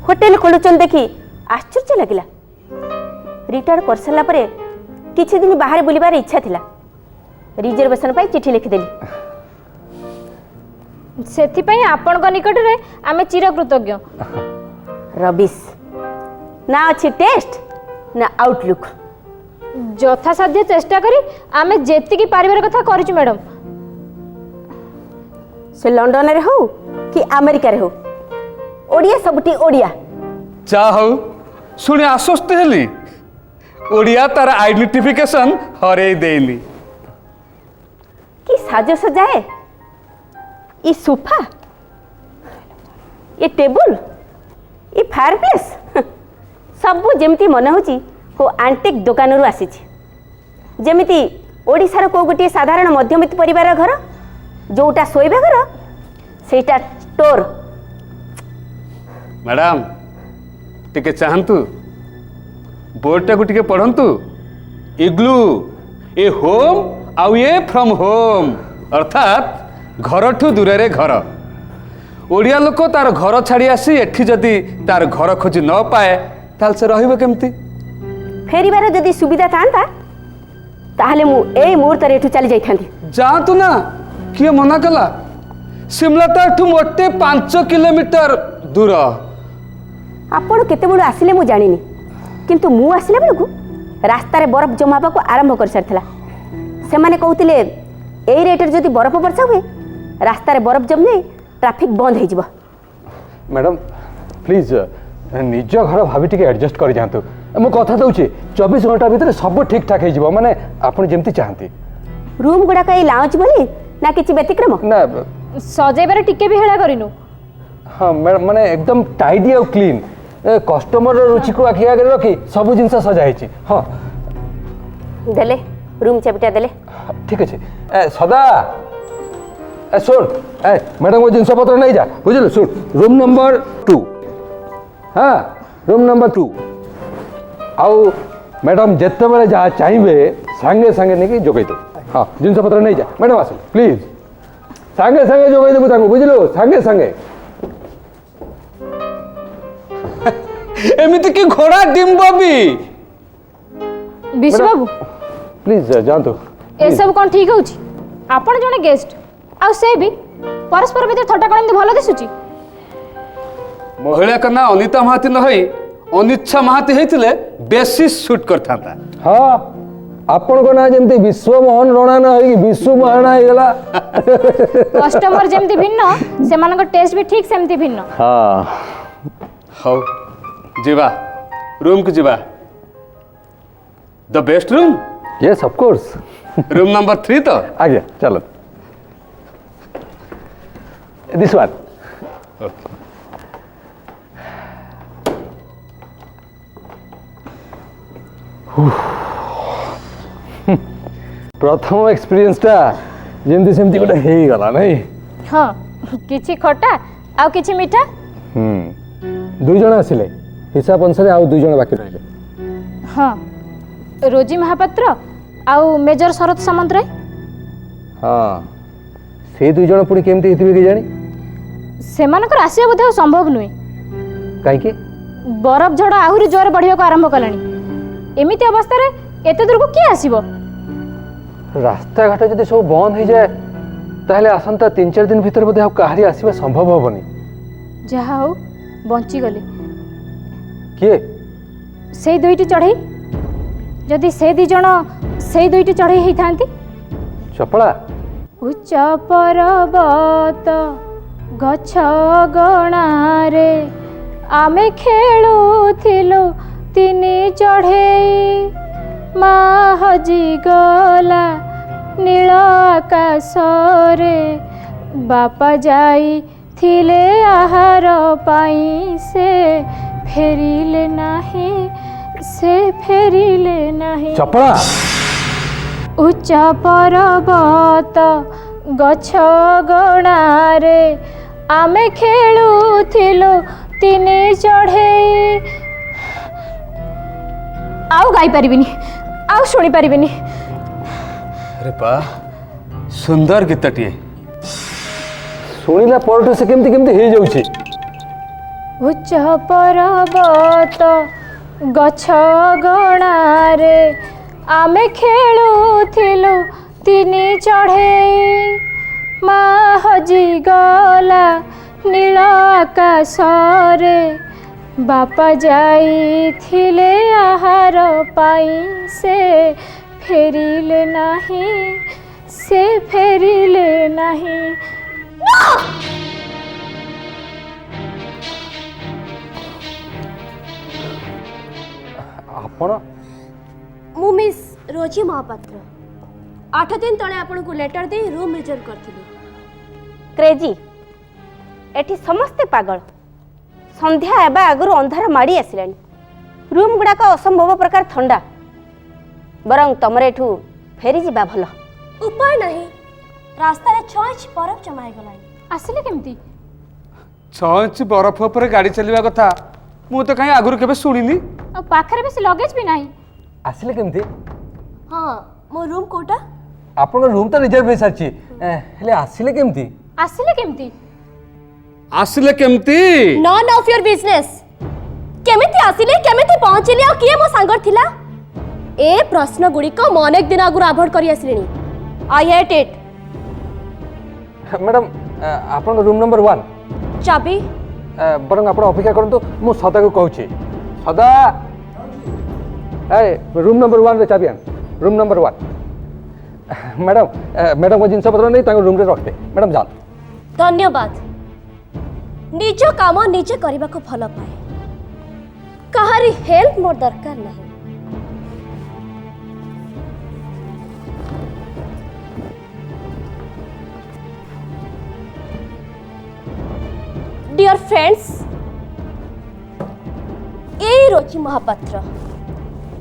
होटेल खोलुचन देखी आश्चर्य लगिला। रिटायर कर सारा परे किछि दिन बाहर बुलिबार इच्छा थिला रिजर्वेशन पाई चिठी लिखिदेली। ସେଥିପାଇଁ ଆପଣଙ୍କ ନିକଟରେ ଆମେ ଚିରକୃତଜ୍ଞ। रबिश ना अच्छी टेस्ट ना आउटलुक। ଯଥାସାଧ୍ୟ ଚେଷ୍ଟା କରି ଆମେ ଯେତିକି ପାରିବାର କଥା କରିଛୁ ମ୍ୟାଡମ୍। से लंडन रे हो कि अमेरिका रे हो ओडिया सबटी ओडिया। जा हौ शुणी आश्वस्त हेली ओडिया तार आइडेंटिफिकेशन हरे देली। कि साजो सजाए ये सोफा ये टेबल ये फायरप्लेस सबू जमती मन होची को आंटिक दुकान रू आसी जमिति ओडिशार को गोटे साधारण मध्यमित परिवार घर जोटा शोइबा घर सेटा स्टोर। मैडम टिके चाहतु बोर्डटा को टिके पढ़ंतु इग्लू ए होम आउ ए फ्रॉम होम अर्थात घर ठू दूर रे घर। ओडिया लोक तार घर छाड़ी आसी एठी जदि तार घर खोजी न पाए ताल से रहिबो केमती। फेरिबार जदि सुविधा थांता ताहले मु एई मुहूर्त रे एठू चली जाई थांती। जातु ना किए मना कला शिमला तो एठू मोटे 5 किलोमीटर दूर। आपण केते बड़ आसिले मु जानिनी किंतु मु आसिले बेलकु रास्ता रे बरफ जमाबा को आरंभ कर सारथला। से माने कहउतिले एई रेट रे जदि बरफ वर्षा हुए रास्ता रे बरफ जम जाई ट्रैफिक बंद हो जिवो। मैडम प्लीज निज घर भाभी टिके एडजस्ट कर जातु मु कथा दउची 24 घंटा भीतर सब ठीक ठाक हे जिवो माने आपण जेमती चाहती। रूम गुडा कई लाउंज बोली ना किछि व्यतिक्रम ना ସଜେଇବାରେ ଟିକେ ବି ହେଳା କରିନୁ। हाँ मैडम माने एकदम टाइडी और क्लीन कस्टमर रुचि को आखि आगे रखी सब जिनस सजा है। हाँ देले रूम चाबिटा देले। ठीक अच्छे सदा सुन मैडम को जिनस पत्र नहीं जा बुझल। सुन रूम नंबर 2 हाँ रूम नंबर 2 आउ मैडम जिते बड़े जहाँ चाहिए सांगे सांगे नहीं जोगई दो। हाँ जिनस पत्र नहीं जा मैडम आस प्लीज सांगे सांगे जोगई देबू बुझल सांगे सांगे। एमिति कि घोड़ा डिम्ब भी ବିଶୁ ବାବୁ प्लीज जातु ଏସବୁ କ'ଣ ଠିକ୍ ହେଉଛି? ଆପଣ ଜଣେ ଗେଷ୍ଟ ଆଉ ସେ ବି ପରସ୍ପର ଭିତରେ ଥଟ୍ଟା କ'ଣ ଏମିତି ଭଲ ଦିଶୁଛି? महिला का ना अनिता महाती न होई अनिच्छा महाती हेतिले बेसी शूट करथांता। हाँ आपण को ना जेमती विश्वमोहन राणा न होई विश्व महाराणा हे गला। କଷ୍ଟମର ଯେମିତି ଭିନ୍ନ ସେମାନଙ୍କ ଟେଷ୍ଟ ବି ଠିକ୍ ସେମିତି ଭିନ୍ନ। हाँ हौ जीवा रूम को जीवा the best room. Yes of course room number 3 तो आ गया चलो दिस वन। प्रथम एक्सपीरियंसटा जेमती सेमती गोटे हे गला नहीं। ହଁ କିଛି ଖଟା ଆଉ କିଛି ମିଠା। दुई जण आसिले हिसाब अनुसार आउ 2 जण बाकी रहिले। ହଁ ରୋଜି ମହାପାତ୍ର ଆଉ ମେଜର ଶରତ ସାମନ୍ତରାୟ। हाँ से 2 जण पुणी केमती हेतिबे के जानी ସେମାନଙ୍କର ଆସିବା ବୋଧେ ଆଉ ସମ୍ଭବ ନୁହେଁ। काई के ବରଫ ଝଡ଼ ଆହୁରି ଜୋର ବଢ଼ିବାକୁ ଆରମ୍ଭ କଲାଣି। ଏମିତି ଅବସ୍ଥାରେ ଏତେ ଦୂରକୁ କିଏ ଆସିବ? रास्ता घाट जदि सब बंद हो जाए ताहले आसंता 3-4 दिन भीतर बोधे कहारी आसवा संभव हेबनी। ଯାହା ହଉ ବଞ୍ଚିଗଲେ। किए ସେଇ ଦୁଇଟି ଚଢ଼େଇ ଯଦି ସେ ଦି ଜଣ ସେଇ ଦୁଇଟି ଚଢ଼େଇ ହେଇଥାନ୍ତି। चपला ଉଚ୍ଚ ପର୍ବତ ଗଛ ଗଣାରେ ଆମେ ଖେଳୁଥିଲୁ ତିନି ଚଢ଼େଇ ମା ହଜିଗଲା ନୀଳ ଆକାଶରେ ବାପା ଯାଇଥିଲେ ଆହାର ପାଇଁ ସେ ଫେରିଲେ ନାହିଁ ସେ ଫେରିଲେ ନାହିଁ। चपला ଉଚ୍ଚ ପର୍ବତ ଗଛ ଗଣାରେ ଆମେ ଖେଳୁଥିଲୁ ତିନି ଚଢ଼େଇ। ଆଉ ଗାଇପାରିବିନି ଆଉ ଶୁଣିପାରିବିନି। अरे बा सुंदर गीतटिए ଶୁଣିଲା ପରଠୁ ସେ କେମିତି କେମିତି ହେଇଯାଉଛି। ଉଚ୍ଚ ପର୍ବତ ଗଛ ଗଣାରେ ଆମେ ଖେଳୁଥିଲୁ ତିନି ଚଢ଼େଇ, ମା ହଜିଗଲା ନୀଳ ଆକାଶରେ, ବାପା ଯାଇଥିଲେ ଆହାର ପାଇଁ, ସେ ଫେରିଲେ ନାହିଁ, ସେ ଫେରିଲେ ନାହିଁ। ଆପଣ ମୁଁ ମିସ୍ ରୋଜି ମହାପାତ୍ର 8 ଦିନ ତଳେ ଆପଣଙ୍କୁ ଲେଟର ଦେଇ ରୁମ୍ ରିଜର୍ଭ କରିଥିଲି। କ୍ରେଜି, ଏଠି ସମସ୍ତେ ପାଗଳ। ସନ୍ଧ୍ୟା ହେବା ଆଗରୁ ଅନ୍ଧାର ମାଡ଼ି ଆସିଲାଣି। ରୁମ୍ ଗୁଡ଼ାକ ଅସମ୍ଭବ ପ୍ରକାର ଥଣ୍ଡା। ବରଂ ତମର ଏଠୁ ଫେରିଯିବା ଭଲ। ଉପାୟ ନାହିଁ, ରାସ୍ତାରେ 6 ଇଞ୍ଚ ବରଫ ଜମା ହେଇଗଲାଣି। ଆସିଲେ କେମିତି? 6 ଇଞ୍ଚ ବରଫ ଉପରେ ଗାଡ଼ି ଚାଲିବା କଥା ମୁଁ ତ କାହିଁ ଆଗରୁ କେବେ ଶୁଣିନି। ଆଉ ପାଖରେ ବେଶୀ ଲଗେଜ ବି ନାହିଁ। ଆସିଲେ କେମିତି? ହଁ, ମୋ ରୁମ୍ କୋଉଟା? ଆପଣଙ୍କ ରୁମ୍ ତ ରିଜର୍ଭ ହେଇସାରିଛି, ହେଲେ ଆସିଲେ କେମିତି? ଆସିଲେ କେମିତି? ଆସିଲେ କେମିତି? Non of your business. କେମିତି ଆସିଲି, କେମିତି ପହଞ୍ଚିଲି, ଆଉ କିଏ ମୋ ସାଙ୍ଗରେ ଥିଲା? ଏ ପ୍ରଶ୍ନ ଗୁଡ଼ିକ ମୁଁ ଅନେକ ଦିନ ଆଗରୁ ଆଭଏଡ୍ କରି ଆସିଲିଣି। I hate it. ମ୍ୟାଡ଼ାମ୍, ଆପଣଙ୍କ ରୁମ୍ ନମ୍ବର 1। ଚାବି? ବରଂ ଆପଣ ଅପେକ୍ଷା କରନ୍ତୁ, ମୁଁ ସଦାକୁ କହୁଛି। ସଦା, ରୁମ୍ ନମ୍ବର 1ରେ ଚାବି ଆଣ। Room number 1। ମ୍ୟାଡ଼ାମଙ୍କ ଜିନିଷପତ୍ର ନେଇ ତାଙ୍କ ରୁମ୍ରେ ରଖିଦେ। ମ୍ୟାଡ଼ାମ୍ ଯାଆନ୍ତୁ। ଧନ୍ୟବାଦ। ନିଜ କାମ ନିଜେ କରିବାକୁ ଭଲ ପାଏ, କାହାରି ହେଲ୍ପ ମୋର ଦରକାର ନାହିଁ। ডিয়ার ফ্রেন্ডস, এই রোজি মহাপাত্র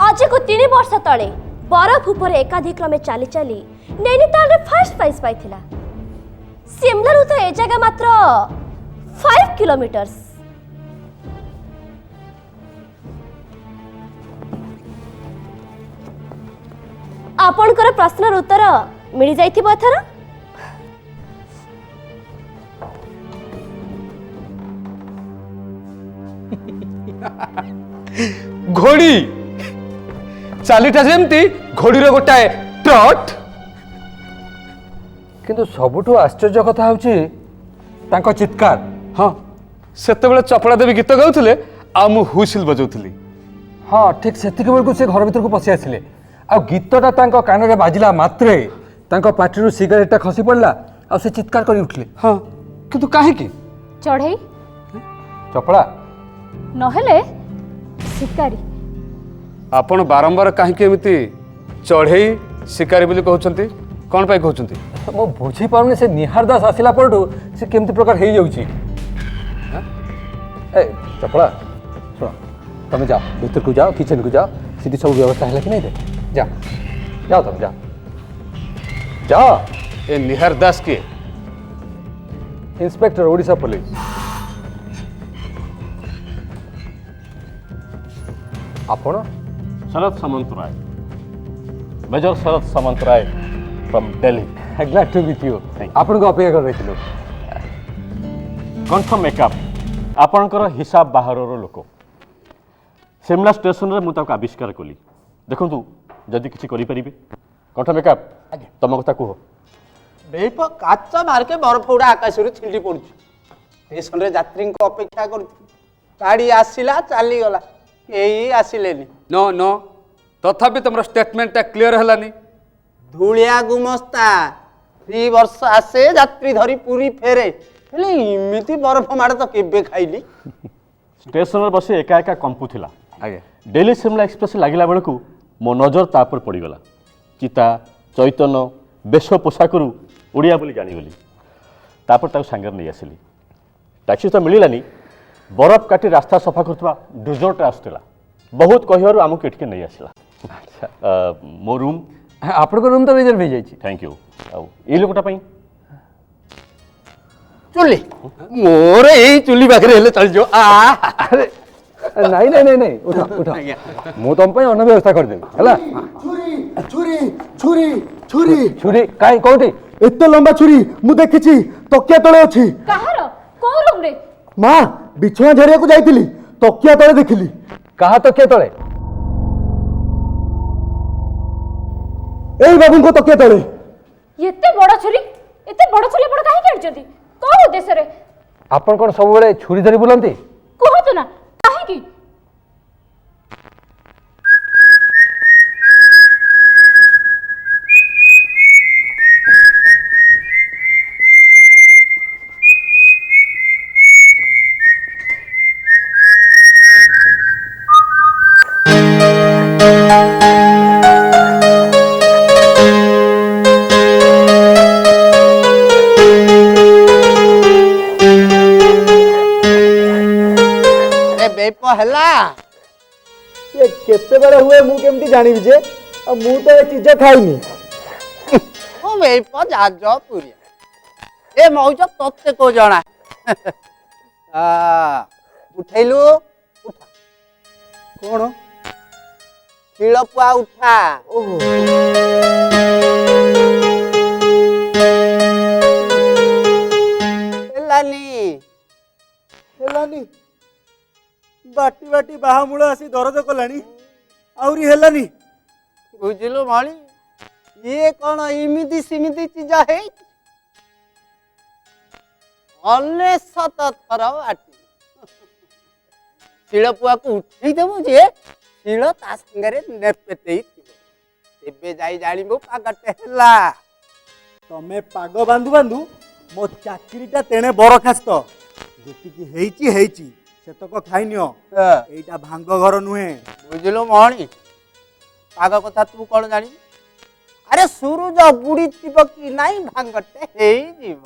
আজକୁ 3 ବର୍ଷ ତଳେ ବରଫ ଉପରେ ଏକାଧିକ୍ରମେ ଚାଲି ଚାଲି ନୈନିତାଲରେ ଫାର୍ଷ୍ଟ ପ୍ରାଇଜ୍ ପାଇଥିଲା। ସିମଲାରୁ ତ ଏ ଜାଗା ମାତ୍ର 5 କିଲୋମିଟର୍ସ। ଆପଣଙ୍କର ପ୍ରଶ୍ନର ଉତ୍ତର ମିଳିଯାଇଥିବ ଏଥର। ଘୋଡ଼ି ଚାଲିଟା ଯେମିତି ଘୋଡ଼ିର ଗୋଟାଏ ଟ୍ରଟ୍। କିନ୍ତୁ ସବୁଠୁ ଆଶ୍ଚର୍ଯ୍ୟ କଥା ହେଉଛି ତାଙ୍କ ଚିତ୍କାର। ହଁ, ସେତେବେଳେ ଚପଳା ଦେବୀ ଗୀତ ଗାଉଥିଲେ ଆଉ ମୁଁ ହୁଇସିଲ୍ ବଜାଉଥିଲି। ହଁ, ଠିକ୍ ସେତିକି ବେଳକୁ ସେ ଘର ଭିତରକୁ ପଶି ଆସିଲେ। ଆଉ ଗୀତଟା ତାଙ୍କ କାନରେ ବାଜିଲା ମାତ୍ରେ ତାଙ୍କ ପାଟିରୁ ସିଗାରେଟଟା ଖସି ପଡ଼ିଲା ଆଉ ସେ ଚିତ୍କାର କରି ଉଠିଲେ। ହଁ, କିନ୍ତୁ କାହିଁକି? ଚଢ଼େଇ ଚପଳା ନହେଲେ ଶିକାରୀ। ଆପଣ ବାରମ୍ବାର କାହିଁକି ଏମିତି ଚଢ଼େଇ ଶିକାରୀ ବୋଲି କହୁଛନ୍ତି? କ'ଣ ପାଇଁ କହୁଛନ୍ତି? ମୁଁ ବୁଝିପାରୁନି, ସେ ନିହାର ଦାସ ଆସିଲା ପରଠୁ ସେ କେମିତି ପ୍ରକାର ହେଇଯାଉଛି। ଏ ଚପଳା, ଶୁଣ, ତମେ ଯାଅ ଭିତରକୁ, ଯାଅ କିଚେନକୁ ଯାଅ, ସେଠି ସବୁ ବ୍ୟବସ୍ଥା ହେଲା କି ନାଇଁ ଦେ। ଯାଅ ଯାଅ, ତମେ ଯାଅ ଯାଅ। ଏ ନିହାର ଦାସ କିଏ? Inspector, Odisha police. ଆପଣ? Sharad Samantaray, major Sharad Samantaray from Delhi. Glad to meet you. आपनको अपेक्षा कर रही। कंठ मेकअप आपणकर हिसाब बाहर लोक सिमला स्टेशन रे मुझे आविष्कार कली। देखु जदि किसी करें कंठ मेकअप तुम कथा कह। बेप काच मार्के बरफ गुड़ा आकाश छिंडी पड़ू स्टेशन रे यात्री अपेक्षा कर गाड़ी आसला चलीगला यही आसिले नो नो, तथापि तुम स्टेटमेंटा क्लियर है। धूलिया गुमस्ता 3 वर्ष आसे यात्री धरी पूरी फेरे हेले इमिति बरफ माड़ तो केबे खाइली। स्टेशन रे बसी एका एका कंपुला। डेली सिमला एक्सप्रेस लगिला बेलू मो नजर तापर पड़गला। चिता चैतन्य बेश पोशाकरू ओडिया बोली जानीगली। तापर ताको सांगर नहीं आसिली। टैक्सी तो मिलानी, बरफ काटी रास्ता सफा करथबा डिजर्ट आसला। बहुत कहवर आमको एटके नहीं आसला। अच्छा, मो रूम आपन को रूम तो रिजर्व हो जाई। Thank you. आ ए लोकटा पई चुली मोर यही चुली पाखे हेले चल जो। अरे नहीं नहीं नहीं नहीं, उठा उठा, मु तुम पे अन्न व्यवस्था कर देबी हला। छुरी छुरी छुरी छुरी छुरी काई कोठी एते लंबा छुरी मु देखिछि तकिया तळे अछि। କାହାର କୋଉ ରୁମ୍ ରେ? माँ बिछुआ झरिया को जाइथिली तकिया तळे देखिली। कहा तो किए तले? एई बाबू को तकिया तळे। ଏତେ ବଡ଼ ଛୁରୀ ଆପଣ କାହିଁକି ଆଣିଛନ୍ତି? କୋଉ ଉଦ୍ଦେଶ୍ୟରେ? आपण कौन सब बेले छुरी धरी बुलंती? କୁହନ୍ତୁ ନା କାହିଁକି? बेप हला ये केते बड़ा हुए मु केमती जानिबि जे मु तो ए चीज खाइनी। ओ बेप जाज पुरिया ए मौज तोते को जणा उठैलु उठा कोन शिलपुआ उठा। ओहो हेलानी बाटी बाटी बाहामूल आसी दरज कलानी आउरी हेलानी। बुझिलु मणि ये कौन इमिति सिमिति चीज है अनेशत थर बाटी शिलपुआ को उठे देबु जे शिल ता संगे नेपेटेई एबे जाई जानिबो पागटे हला। तमे पाग बांधु बांधु मो चाकरीटा तेणे बरखास्त जेतिकी हेइची हेइची सेतक खाइनियो एइटा भांग घर नुहे। बुझिलु मणि पाग कथा तू कौन जानी? अरे सूरज बुड़ी थीब कि नाई भांगटे हेई जीव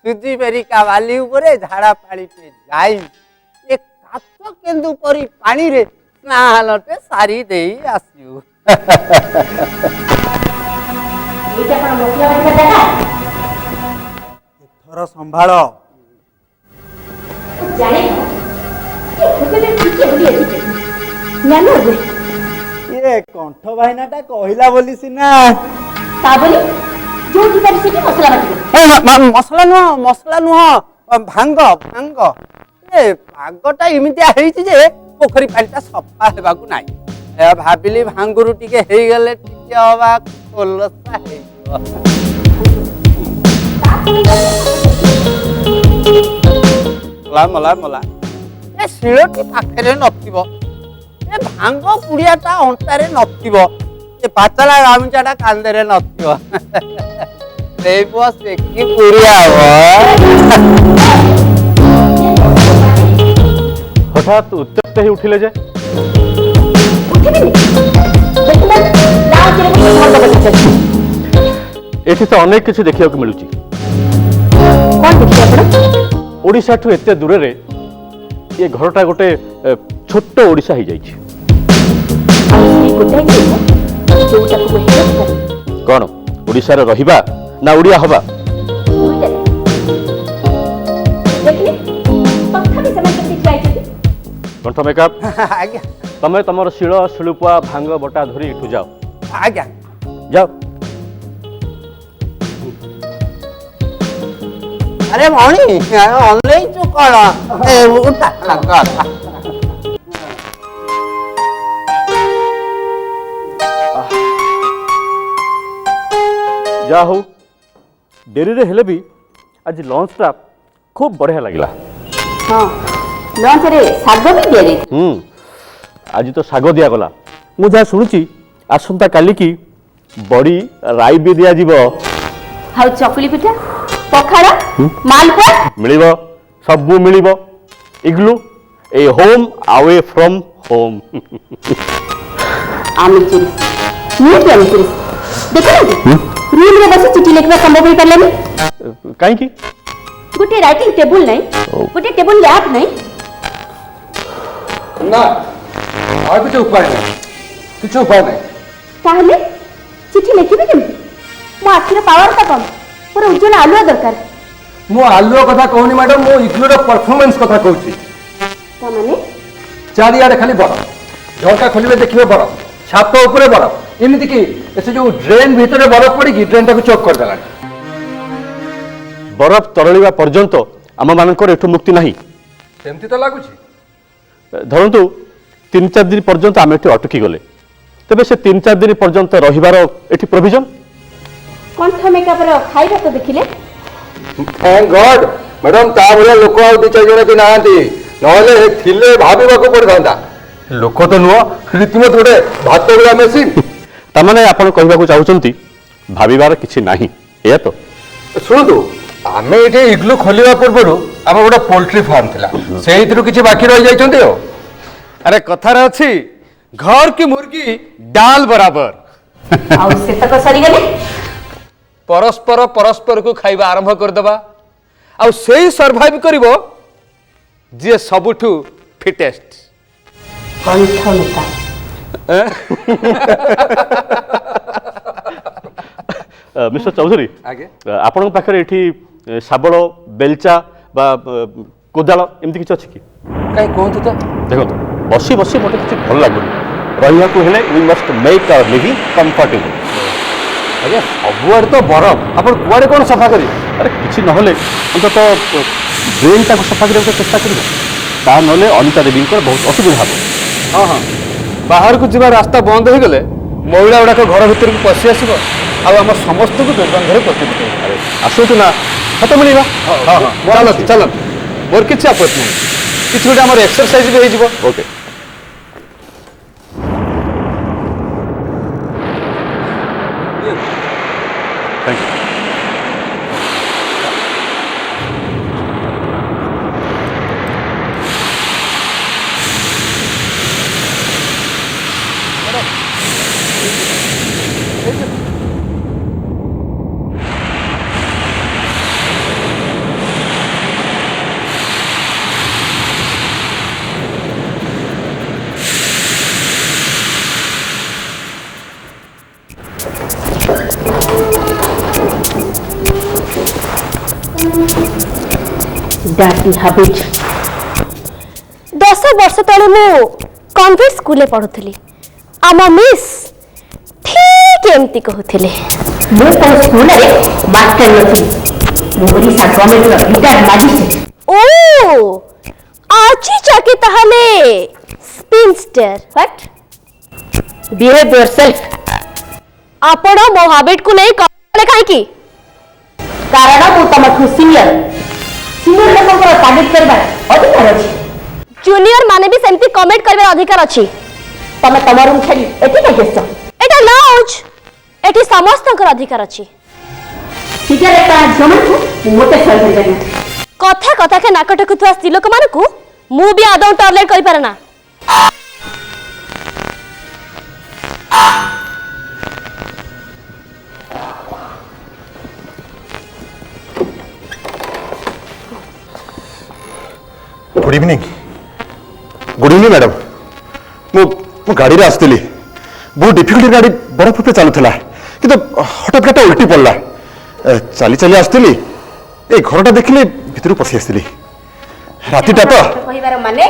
सुजी बेरिका वाली उपरे झाड़ा पानी पे जाई ए काच केंदु परी पानी रे स्नानटे सारी देई आसियो। ଏଇଟା କଣ ମସଲା ବାଟିବା ଜାଗା? एथर संभाळ ଜାଣେ ଏ ହୋଟେଲରେ ଟିକେ ବୁଲି ଆସିଛି ଜ୍ଞାନ ହୁଏ ये कंठ भाईनाटा कहला बोली सिना ତା ବୋଲି ଯୋଉଠି ପାରି ସେଠି ମସଲା ବାଟିବ। मसला नुह भांग भांग ए पागटा इमितिया हेइची जे पोखरी पानीटा सफा हेबाकू नाही ए भाबिली भांगुरु टिके हेई गेले टिके हवा कोलसा हेइबो। मला मला ए शिळटी पाखरे नथिबो ए भांग पुड़ियाटा अंटारे नथिबो ए पातला गामचाटा कांदेरे नथिबो देबो से की पुड़िया हठात उत्तेजित ही उठिले जे एठी तो अनेक किसी देखिया को मिलुची। कौन देखिए आपण? ओडिशा ठू एते दूर रे ये घरटा गोटे छोट ओडिशा ही जाइछि। कौन ओडिशा रे रहिबा ना ओडिया हबा? कंठ मेकअप आज्ञा तमे तमर शिल शिलुपुआ भांग बटा धरी इठू जाओ। आज्ञा जाओ। अरे मणि ऑनलाइन जो कौन ए उठा लगा जा हो डेरी रे हेले भी आज लंचटा खूब बढ़िया लगिला। हां लंच रे साग भी दिया जाई। आज तो साग दिया गला मु जा सुनुची आसंता काली की बड़ी राई भी दिया जीवो। हाउ चकुली पिठा पखाड़ा मालपुआ मिलिबो सबु मिलिबो igloo a home away from home. आमिर नीट आमिर देखो ना रूम रे बस चिट्ठी लिखबा संभव हो पालेनी काई की गोटे राइटिंग टेबल नहीं गोटे टेबल लैप नहीं ना और कुछ उपाय नहीं किछु उपाय नहीं ताहले चिट्ठी लिखिबे केमती मो आखिर पावर का कम पर उज्जवल आलुआ दरकार मो आलुओ कथा कहूनी मैडम मो इग्लूर परफॉर्मेंस कथा कहूची ता माने चारियाडे खाली बरफ झरका खोलिबे देखिबे बरफ छात उपरे बरफ एमती कि से जो ड्रेन भितर बरफ पड़ी ड्रेन टाक चोक कर देला बरफ तरलिबा पर्यंत आम मानकर एठू मुक्ति नहीं सेमती तो लागुची धरतु 3-4 दिन पर्यंत आम एठी अटकी गले तेबे से 3-4 दिन पर्यंत रहिबार एठी प्रोविजन कंठ मेकअप खाଇବା तो देखिले थैंक गॉड मैडम ता भलिया लोक आ दि चार जण के नांती नहले थिले भाबिबाको पड़थांता लोक तो नुह रीतिमत गोटे भात गुड़ा मेसीन तामाने आपण कहबाकू चाहुचंती भाबिबार किछि नाही एया तो शुणु आम ये इग्लू खोलिया पूर्व आम गोटे पोल्ट्री फार्म थिला से किसी बाकी रही जाइछन्ती हो अरे कथार अच्छी घर की मुर्गी डाल बराबर आउ से तक सरी गले परस्पर परस्पर को खाइबा आरंभ करदबा आउ से ही सर्वाइव करिवो जे सबुठु फिटेस्ट कंठ मेका मिस्टर चौधरी आगे आपण पाखरे एठी शाबळ बेलचा बा कोदाल एमती किछ अछि कि कहीं कहतु तो देखो बसी बसी मते किछ भल लागुनी रहिया को हेले we must make our living comfortable अरे सबुआड़ तो बरफ आप कुआड़े कौन सफा करी अरे किछि नहले अंत तो ड्रेन टाको सफा करबा चेष्टा करिबो ता नहले अनिता देवी को बहुत असुविधा हो हाँ हाँ बाहर को जीवा रास्ता बंद हो गले महिला गुड़ाक घर भीतर को पशि आसब आम समस्त को दुर्गंधर प्रतिदिन आसतु ना हाथ मिलवा हाँ हाँ चलत चलत मोर किसी आपत्ति नहीं किसी गोटे आम एक्सरसाइज भी हो okay thank you dirty habit 10 वर्ष तले मु कन्वेंट स्कूल पढ़ुली आम मिस ठीक एमती कहूले मो को स्कूल रे मास्टर नथि मोरी सा गवर्नमेंट रो रिटायर्ड मैजिस्ट्रेट ओ आज जाके ताहले स्पिनस्टर व्हाट बिहेव योरसेल्फ आपण मो हैबिट को नहीं कहले काहे की कारण मु तमठु सीनियर लोक तारीफ करवा अधिकार अच्छी जूनियर माने भी सेमती कमेंट करबार अधिकार अछि तमे तम रूम छाड़ी एठी का गेस एटा लाउज एठी समस्तकर अधिकार अछि सिगारेट का जमन को मोटे सही कर देना कथा कथा के नाक टकुथुआ स्त्री लोक मानकु मु भी आदौ टॉयलेट करि पारे ना गुड इवनिंग मैडम मु गाड़ी आसती बहुत डिफिकल्ट गाड़ी बरफ पे चलुला कि हठात गाटा उल्टी पड़ला चली चली आसती ए घरटा देखिले भितर पशि आसती रातिटा तो कहिबार माने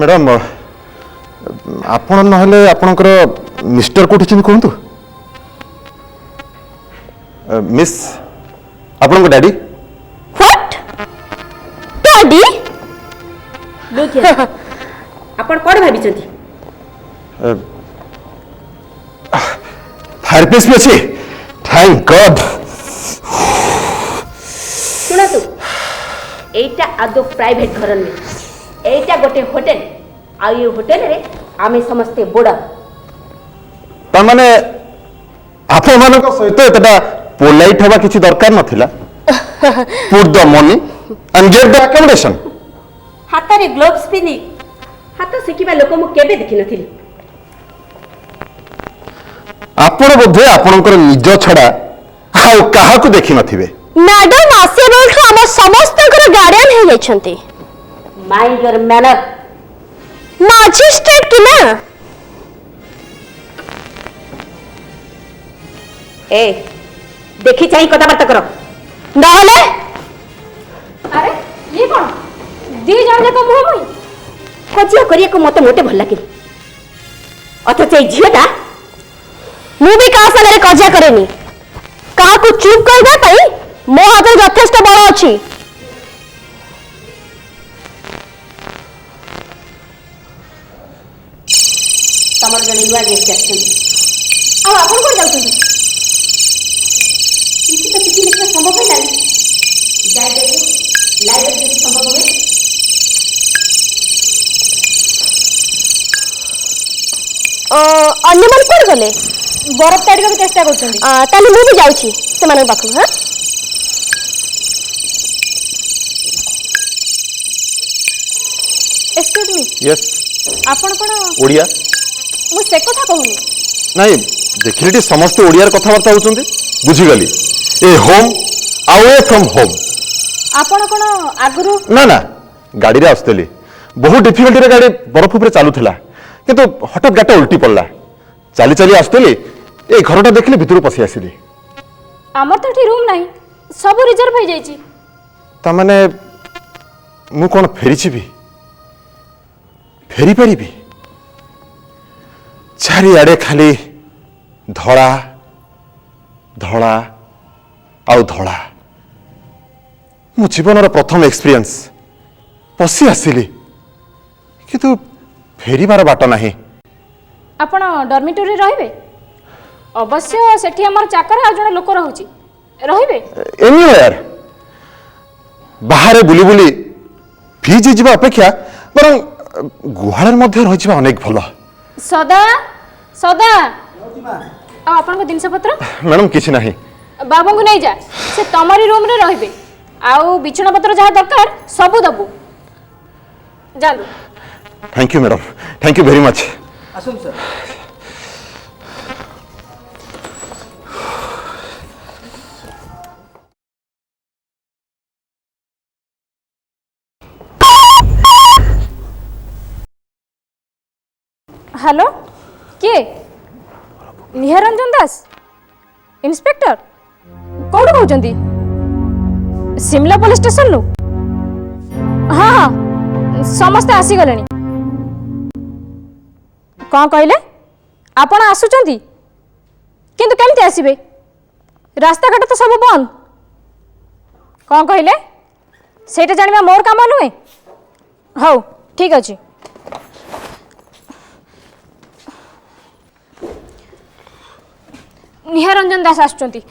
मैडम आपण नहले आपणकर मिस्टर कोठी चिन्ह कहतु मिस आपण डैडी व्हाट डैडी लुक आपण कोन भाबी चंती फायरप्लेस भी अच्छी थैंक गॉड सुना तू एटा आदो प्राइवेट घर में एटा गोटे होटल आ ये होटल रे आमे समस्ते बोड़ा तार आपण मानक सहित एतटा पोलाइट हवा किसी दरकार नथिला put the money and get the accommodation हाथ रे ग्लोव्स पिनी हाथ सिकिबा लोक मु केबे देखि नथिली आपण बोधे आपणकर निज छड़ा आउ काहाकू देखि नथिबे मैडम आसे बेल हम समस्तकर गार्डियन हे जाइछंती माइंड योर मैनर मैजिस्ट्रेट की ना ए देखि चाहि कथा बात करो नहले अरे ये कौन दी जण जाक मुह मुई कजिया करिया मत मोटे भल लगे अथच ये झीटा मु भी क्या सागर कजिया करेनी क्या चुप करने मो हाथ यथेष्ट बल अच्छी तमर जड़े नुआ गेस्ट आप कौन जाऊँ इसी तो चिठी लिखना संभव है जाए देखे लाइब्रेरी यदि संभव हुए अन्य मन कौन गले बरफ ताड़िया को चेष्टा कर भी जाऊँगी से पाख हाँ एक्सक्यूज मी यस आपण कौन ओडिया मु से कथा कहूनी नहीं देखिले समस्ते ओडियार कथबार्ता होउछन्ती बुझीगली ए होम अवे फ्रॉम होम आपण कौन आगुरु ना ना गाड़ी रे आस्तली बहुत डिफिकल्टी रे गाड़ी बरफ ऊपर चालुथिला किंतु हठात गाटा उल्टी पड़ला चली चली आस्तली ए घरटा देखले भितर पसी आसीली आमर तो एठी रूम नाही सब रिजर्व हो जाईची ता माने मु कोन फेरिछि भी फेरी परिबी चारिआडे खाली धड़ा धड़ा आउ धड़ा मो जीवन प्रथम एक्सपीरियंस पशि आसिली किंतु फेरिबार बाट नाही आपण डॉर्मिटरी रहिबे अवश्य सेठी हमर चाकर आ जण लोक रहउची रहिबे एनीवेयर बाहर बुली बुली फीजी जीवा अपेक्षा बरं गुहाळर मध्य रहिबा अनेक भलो सदा सदा आ आपण को दिनस पत्र मैडम किछि नाही बाबू को नहीं जा से तमरी रूम रे रहिबे आउ बिछना पत्र जहा दरकार सब दबु जालू thank you madam thank you very much आसुन सर हेलो किए निहारंजन दास इंस्पेक्टर कौन कहते सिमला पुलिस स्टेशन नु हाँ हाँ समस्ते आसीगले कौन कहले आपण आसुचंती किंतु केमती आसीबे रास्ता घाट तो सब बंद कौन कहले सेटा जानिबा मोर काम नुहे हौ ठीक अछि निहारंजन दास आसुचंती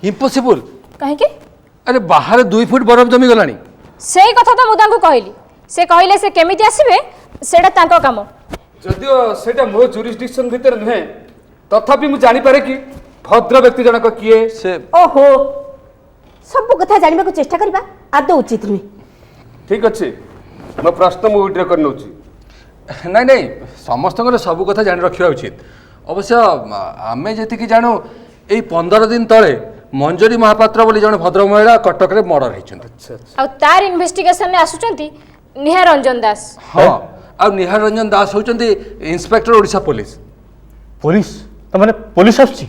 इम्पॉसिबल कहीं कि अरे बाहर 2 फुट बरफ जमी गलानी सेई कथा तो मुदांको कहली से कहले से केमिति आसीबे सेटा तांको काम जदियो सेटा मो जुरिस्डिक्शन भीतर नुहे तथापि मु जानि पारे कि भद्र व्यक्ति जनक किए से ओहो सब कथा जानिबा को चेष्टा करबा आदौ उचित नुहे ठीक अछि मो प्रश्न मु विड्र कर नउची नहीं नहीं समस्त सब कथा जानि रखिबा उचित अवश्य आमे जेति कि जानो एई 15 दिन तळे मंजरी महापात्र बोली जने भद्र महिला कटक रे मर्डर हेछन आ तार इन्वेस्टिगेशन ने आसुचंती निहारंजन दास हां आ निहारंजन दास होचंती इंस्पेक्टर ओडिशा पुलिस पुलिस त माने पुलिस आछि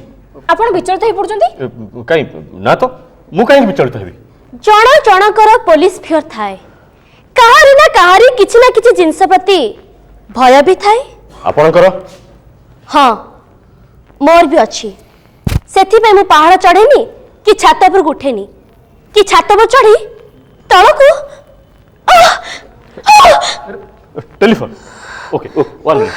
आपण विचलित होई पडुचंती काई ना तो मु काई विचलित हेबी जण जणकर पुलिस फियर थाए काहारी ना काहारी किछि ना किछि जिंस प्रति भय भी थाए आपणकर हाँ मोर भी अच्छी से मु पहाड़ चढ़ेनी कि छात पर उठेनी कि छात पर चढ़ी तलकू telephone okay oh 1 minute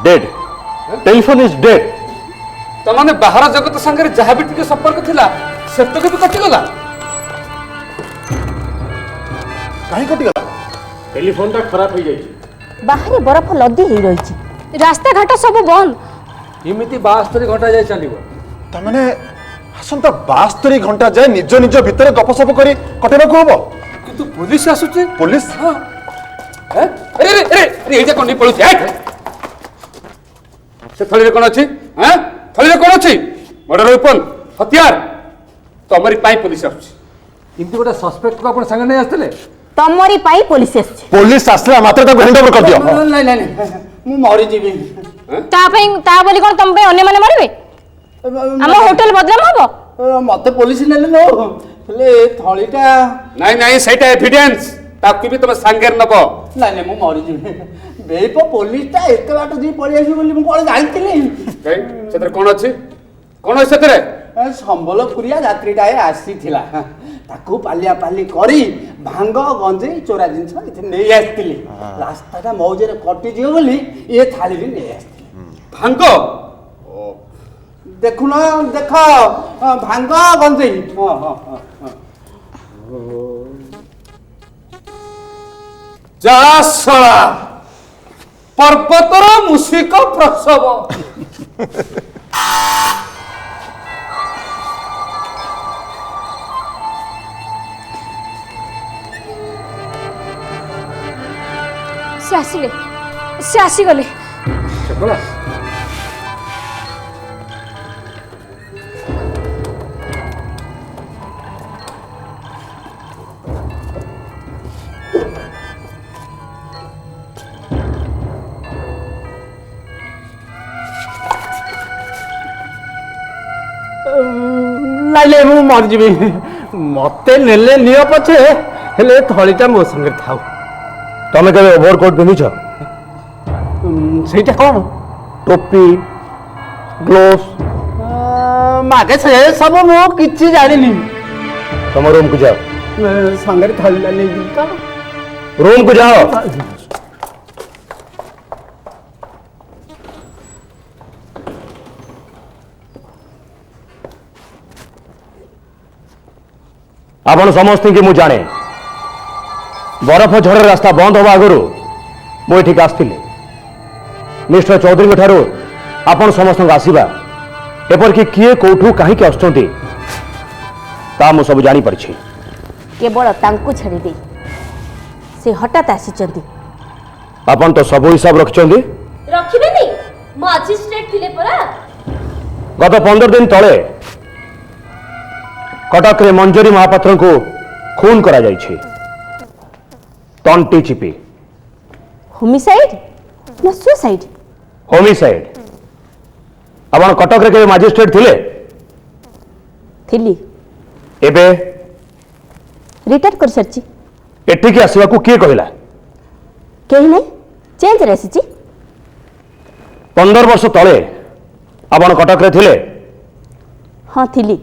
dead telephone is dead तमाने बाहर जगत संगे जहा भी टिके संपर्क थिला सेतक भी कटि गला काहे कटि गला टेलीफोन ता खराब हो जाई बाहर बरफ लदी ही रही रास्ता घाट सब बंद इमिति 72 घंटा जाय चलिबो त माने आसंता 72 घंटा जाय निज निज भितर गपसप करी कटेना को हबो किंतु पुलिस आसुचे पुलिस हां अरे अरे अरे अरे एजा कोनी पळुची से थली रे कोन अछि हैं थली रे कोन अछि मर्डर वेपन हथियार तमरी पाई पुलिस आसुची किंतु गोटा सस्पेक्ट को अपन संग नै आस्तले तमरी पाई पुलिस आसुची पुलिस आसला मात्र ता हैंड ओवर कर दियो नहीं नहीं नहीं मु मरी जीवी ता बोली कोन तम पे अन्य माने मरबे हम होटल बदनाम हबो ମତେ ପୋଲିସ ନେଲେ ନ ହେଲେ ଥଳିଟା ନାଇଁ ନାଇଁ ସେଇଟା ଏଭିଡେନ୍ସ ତାକୁ ବି ତମେ ସାଙ୍ଗରେ ନବ। ନାଇଁ ନାଇଁ ମୁଁ ମରିଯିବି ବେଇପ ପୋଲିସଟା ଏତେ ବାଟ ଦେଇ ପଳେଇ ଆସିବ ବୋଲି ମୁଁ କଣ ଜାଣିଥିଲି। ସେଥିରେ କଣ ଅଛି କଣ ଅଛି ସେଥିରେ? ସମ୍ବଲପୁରିଆ ଯାତ୍ରୀଟାଏ ଆସିଥିଲା ତାକୁ ପାଲିଆ ପାଲି କରି ଭାଙ୍ଗ ଗଞ୍ଜେଇ ଚୋରା ଜିନିଷ ଏଥିରେ ନେଇ ଆସିଥିଲି। ରାସ୍ତାଟା ମୌଜରେ କଟିଯିବ ବୋଲି ଇଏ ଥାଳିରେ ନେଇ ଆସିଥିଲି। ଭାଙ୍ଗ ଦେଖୁନ ଦେଖ ଭାଙ୍ଗ ଗଞ୍ଜେଇ ହଁ ହଁ ହଁ ହଁ। ଯା ଶଳା ପର୍ବତର ମୂଷିକ ପ୍ରସବ। ସେ ଆସିଲେ ସେ ଆସିଗଲେ। ନାଇଁ ନାଇଁ ମୁଁ ମରିଯିବି ମତେ ନେଲେ ନିଅ ପଛେ ହେଲେ ଥଳିଟା ମୋ ସାଙ୍ଗରେ ଥାଉ। ତମେ କେବେ ଓଭରକୋଟ୍ ପିନ୍ଧିଛ? ସେଇଟା କଣ? ଟୋପି ଗ୍ଲୋଭ୍ସ ମାଗେ ସେ ସବୁ ମୁଁ କିଛି ଜାଣିନି। ତମ ରୁମକୁ ଯାଅ। ସାଙ୍ଗରେ ଥଳିଟା ନେଇଯିବି ତ। ରୁମକୁ ଯାଅ। ଆପଣ ସମସ୍ତଙ୍କୁ ମୁଁ ଜାଣେ। ବରଫ ଝଡ଼ର ରାସ୍ତା ବନ୍ଦ ହେବା ଆଗରୁ ମୁଁ ଏଠିକି ଆସିଥିଲି। ମିଷ୍ଟର ଚୌଧୁରୀଙ୍କ ଠାରୁ ଆପଣ ସମସ୍ତଙ୍କୁ ଆସିବା ଏପରିକି କିଏ କୋଉଠୁ କାହିଁକି ଆସୁଛନ୍ତି ତା ମୁଁ ସବୁ ଜାଣିପାରିଛି। କେବଳ ତାଙ୍କୁ ଛାଡ଼ିଦେଇ ସେ ହଠାତ୍ ଆସିଛନ୍ତି। ଆପଣ ତ ସବୁ ହିସାବ ରଖିଛନ୍ତି। ରଖିବେନି ମାଜିଷ୍ଟ୍ରେଟ ଥିଲେ ପରା। ଗତ 15 ଦିନ ତଳେ କଟକରେ ମଞ୍ଜରୀ ମହାପାତ୍ରଙ୍କୁ ଖୁନ କରାଯାଇଛି। ତଣ୍ଟି ଚିପି। ହୋମିସାଇଡ୍ ନା ସୁସାଇଡ୍? ହୋମିସାଇଡ୍। ଆପଣ କଟକରେ କେବେ ମାଜିଷ୍ଟ୍ରେଟ ଥିଲେ? ଥିଲି। ଏବେ ରିଟାୟାର୍ଡ କରିସାରିଛି। ଏଠିକି ଆସିବାକୁ କିଏ କହିଲା? କେହି ନାହିଁ, ଚେଞ୍ଜରେ ଆସିଛି। 15 ବର୍ଷ ତଳେ ଆପଣ କଟକରେ ଥିଲେ? ହଁ ଥିଲି,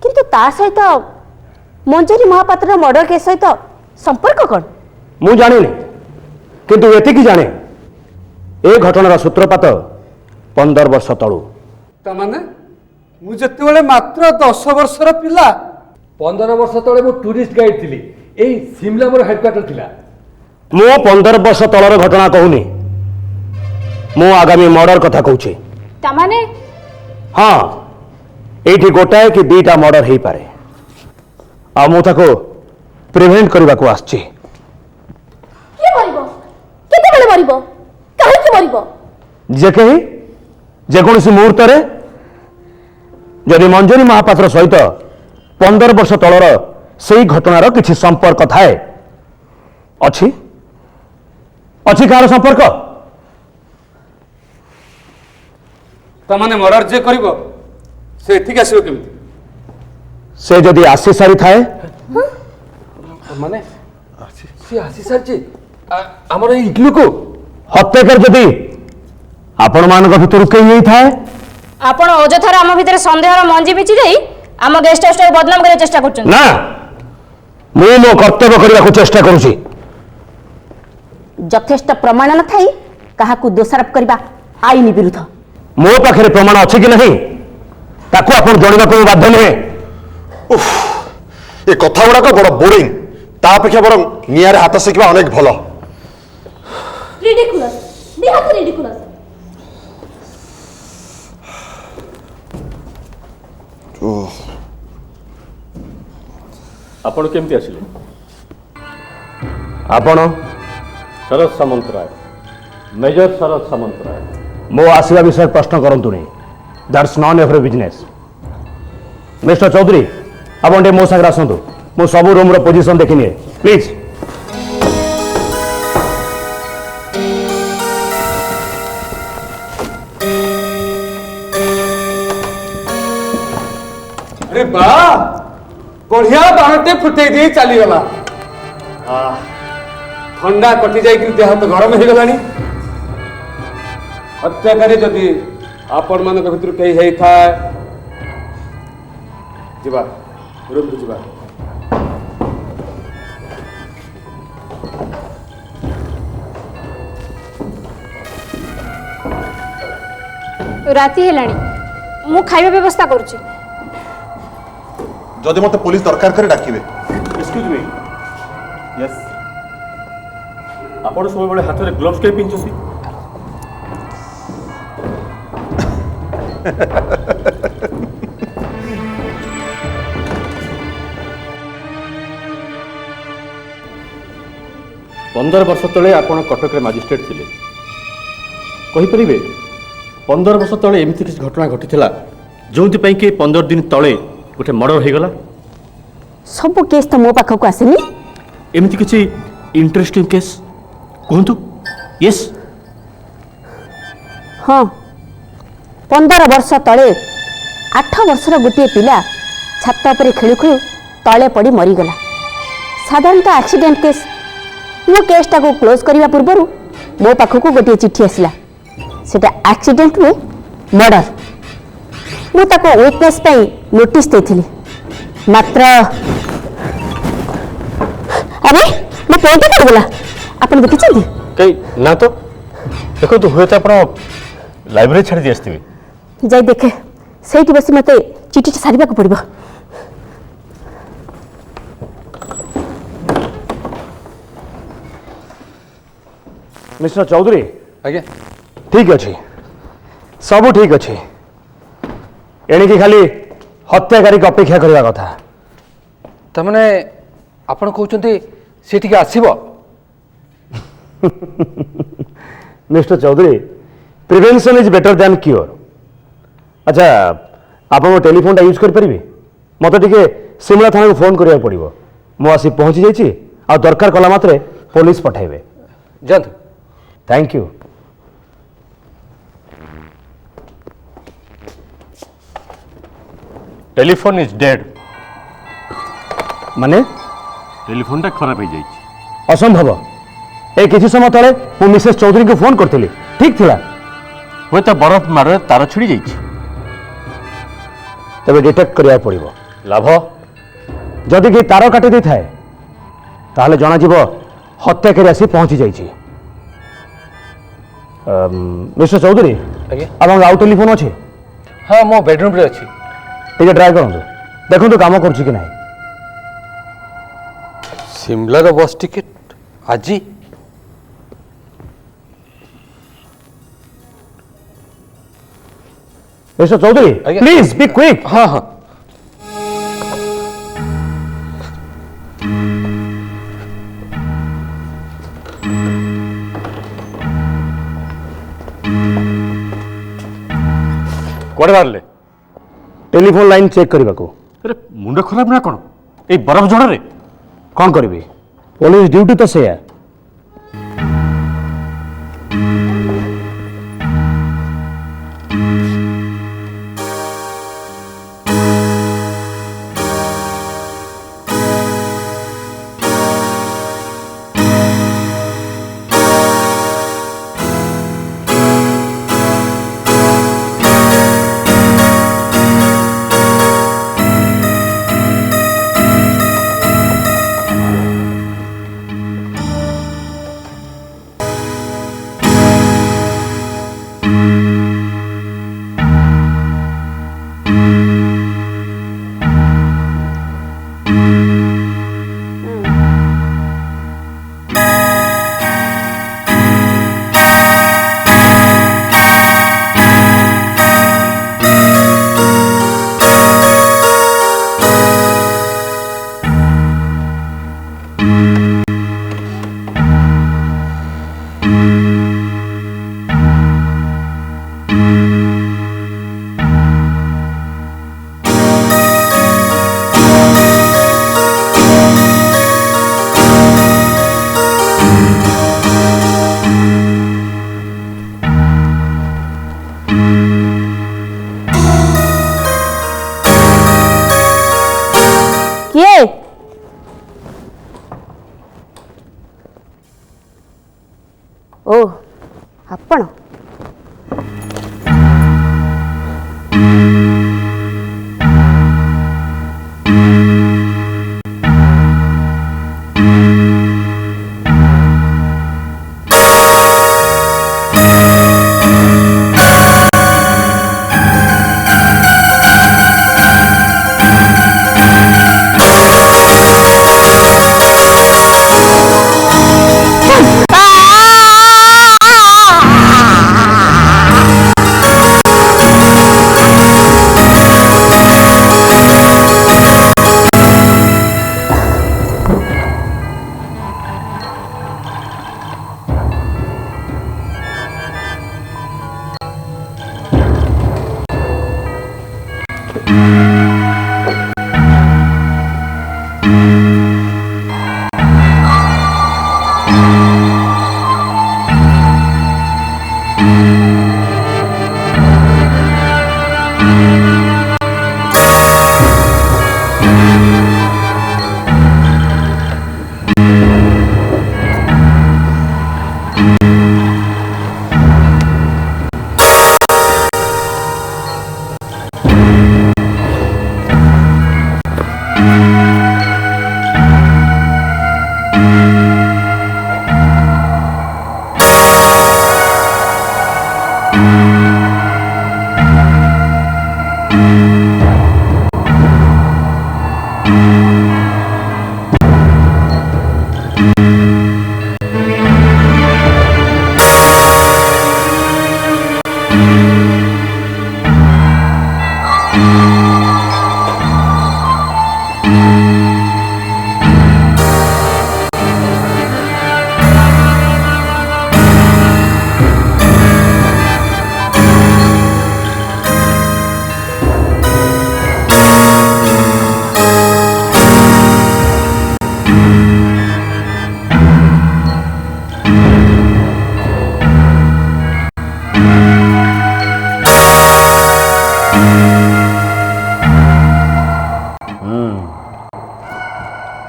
କିନ୍ତୁ ତା ସହିତ ମଞ୍ଜରୀ ମହାପାତ୍ରର ମର୍ଡର କେସ୍ ସହିତ ସମ୍ପର୍କ କ'ଣ? ମୁଁ ଜାଣିନି, କିନ୍ତୁ ଏତିକି ଜାଣେ ଏ ଘଟଣାର ସୂତ୍ରପାତ 15 ବର୍ଷ ତଳୁ। ତାମାନେ ମୁଁ ଯେତେବେଳେ ମାତ୍ର 10 ବର୍ଷର ପିଲା 15 ବର୍ଷ ତଳେ ମୁଁ ଟୁରିଷ୍ଟ ଗାଇଡ୍ ଥିଲି। ଏଇ ସିମଲା ମୋର ହେଡକ୍ୱାର୍ଟର ଥିଲା। ମୁଁ 15 ବର୍ଷ ତଳର ଘଟଣା କହୁନି, ମୁଁ ଆଗାମୀ ମର୍ଡର କଥା କହୁଛି। ତାମାନେ ହଁ, ଏଇଠି ଗୋଟାଏ କି ଦିଟା ମର୍ଡର ହେଇପାରେ ଆଉ ମୁଁ ତାକୁ ପ୍ରିଭେଣ୍ଟ କରିବାକୁ ଆସିଛି। କିଏ ମରିବ? କେତେବେଳେ ମରିବ? କାହିଁକି ମରିବ? ଯେ କେହି ଯେକୌଣସି ମୁହୂର୍ତ୍ତରେ ଯଦି ମଞ୍ଜରୀ ମହାପାତ୍ର ସହିତ 15 ବର୍ଷ ତଳର ସେଇ ଘଟଣାର କିଛି ସମ୍ପର୍କ ଥାଏ। ଅଛି ଅଛି କାହାର ସମ୍ପର୍କ? ତାମାନେ ମର୍ଡର ଯିଏ କରିବ ସେ ଏଠିକି ଆସିବ କେମିତି? ସେ ଯଦି ଆସି ସାରିଥାଏ ମାନେ ସିଏ ଆସି ସାରିଛି ଆମର ଏଇ ଇଗ୍ଲୁକୁ। ହତ୍ୟାକାର ଯଦି ଆପଣମାନଙ୍କ ଭିତରୁ କେହି ହେଇଥାଏ? ଆପଣ ଅଯଥାରେ ଆମ ଭିତରେ ସନ୍ଦେହର ମଞ୍ଜି ବିଞ୍ଚି ଦେଇ ଆମ ଗେଷ୍ଟ ହାଉସଟାକୁ ବଦନାମ କରିବାକୁ ଚେଷ୍ଟା କରୁଛନ୍ତି। ନା, ମୁଁ ମୋ କର୍ତ୍ତବ୍ୟ କରିବାକୁ ଚେଷ୍ଟା କରୁଛି। ଯଥେଷ୍ଟ ପ୍ରମାଣ ନଥାଇ କାହାକୁ ଦୋଷାରୋପ କରିବା ଆଇନ ବିରୁଦ୍ଧ। ମୋ ପାଖରେ ପ୍ରମାଣ ଅଛି କି ନାହିଁ ତାକୁ ଆପଣ ଜଣାଇବାକୁ ମୁଁ ବାଧ୍ୟ ନୁହେଁ। ଏ କଥା ଗୁଡାକ ବଡ ବୋରିଂ। ତା ଅପେକ୍ଷା ବରଂ ନିଆଁରେ ହାତ ସେକିବା ଅନେକ ଭଲ। ରିଡିକୁଲସ୍, ନିହାତି ରିଡିକୁଲସ୍। ଆପଣ କେମିତି ଆସିଲେ? ଆପଣ ଶରତ ସାମନ୍ତରାୟ, ମେଜର ଶରତ ସାମନ୍ତରାୟ। ମୋ ଆସିବା ବିଷୟରେ ପ୍ରଶ୍ନ କରନ୍ତୁନି। That's none every business. Mister Choudhury, ଆପଣ ଟିକେ ମୋ ସାଙ୍ଗରେ ଆସନ୍ତୁ। ମୁଁ ସବୁ ରୁମ୍ର ପୋଜିସନ୍ ଦେଖିନିଏ ପ୍ଲିଜ୍। अरे बा बढ़िया बाणटे फुटई दे चली गला ठंडा कटि जाई देह तो गरम हो गलानी हत्याकारी जदि आपण मान भीतर कहीं है था जीवा रूम को जीवा राति हेलाणी मु खाଇବା व्यवस्था करूची जदि मते पुलिस दरकार करे डाकिबे एक्सक्यूज मी यस आपण सब बड़े हाथ में ग्लोव्स के पिंचसी पंदर वर्ष तले आपण कटक रे मजिस्ट्रेट थिले कहि परिबे 15 वर्ष तले एमती किसी घटना घटी जो कि 15 दिन तले गोटे मर्डर हो गला सब केस तो मो पाखक आसेनी एमती किसी इंटरेस्टिंग केस कहतु यस हाँ 15 वर्ष तले 8 वर्षर गोटे पिला छात पर खेलु खेलु तले पड़ी मरीगला साधारणतः एक्सीडेंट केस मो केसटा को क्लोज करने पूर्व मो पाखक गोटे चिट्ठी आसला सेटा एक्सीडेंट में मर्डर मु ताको विटनेस पे नोटिस देथिली मात्र अरे मो पोटे कर बोला अपन देखि छथि कई ना तो देखो तो हुए तो आपण लाइब्रेरी छाड़ी दी आस्थिबे जाई देखे सेठी बसी मते चिट्ठी सारिबा को पड़िबो मिस्टर चौधरी आज्ञा ठीक अच्छे सब ठीक अच्छे एणिकी खाली हत्याकारी की अपेक्षा करने कथा तमने आपण कहउचंती सेठी के आसीबो mister Choudhury prevention is better than cure अच्छा आप टेलीफोन यूज करें मत टे सिमला थाना को फोन करा पड़ो मु आसी पहुँची जाइए आ दरकार कला मात्रे पुलिस पठाइबे जानतु thank you telephone is dead माने टेलीफोन टा खराब हो जाइए असंभव ए किसी समय तले मु मिसेस चौधरी को फोन करथिली ठीक थिला हुए तो बरफ मारे तार छिड़ी जाइए तबे डिटेक्ट करिया पड़िबो लाभ जदि कि तार काटी दै थाए ताहले जणा जीव हत्याकारी आसी पहुंची जाइए मिस्टर चौधरी आज्ञा आउ टेलीफोन अच्छे हाँ मो बेडरूम रे अछि टे ट्राए करूँ देखो काम कर शिमला रो बस टिकट आज mister Choudhury please be quick हाँ हाँ कड़े बाहर टेलीफोन लाइन चेक करने को अरे मुंड खराब ना कौन ये बरफ जड़ रे कौन करी पुलिस ड्यूटी तो से है ଓ ଆପଣ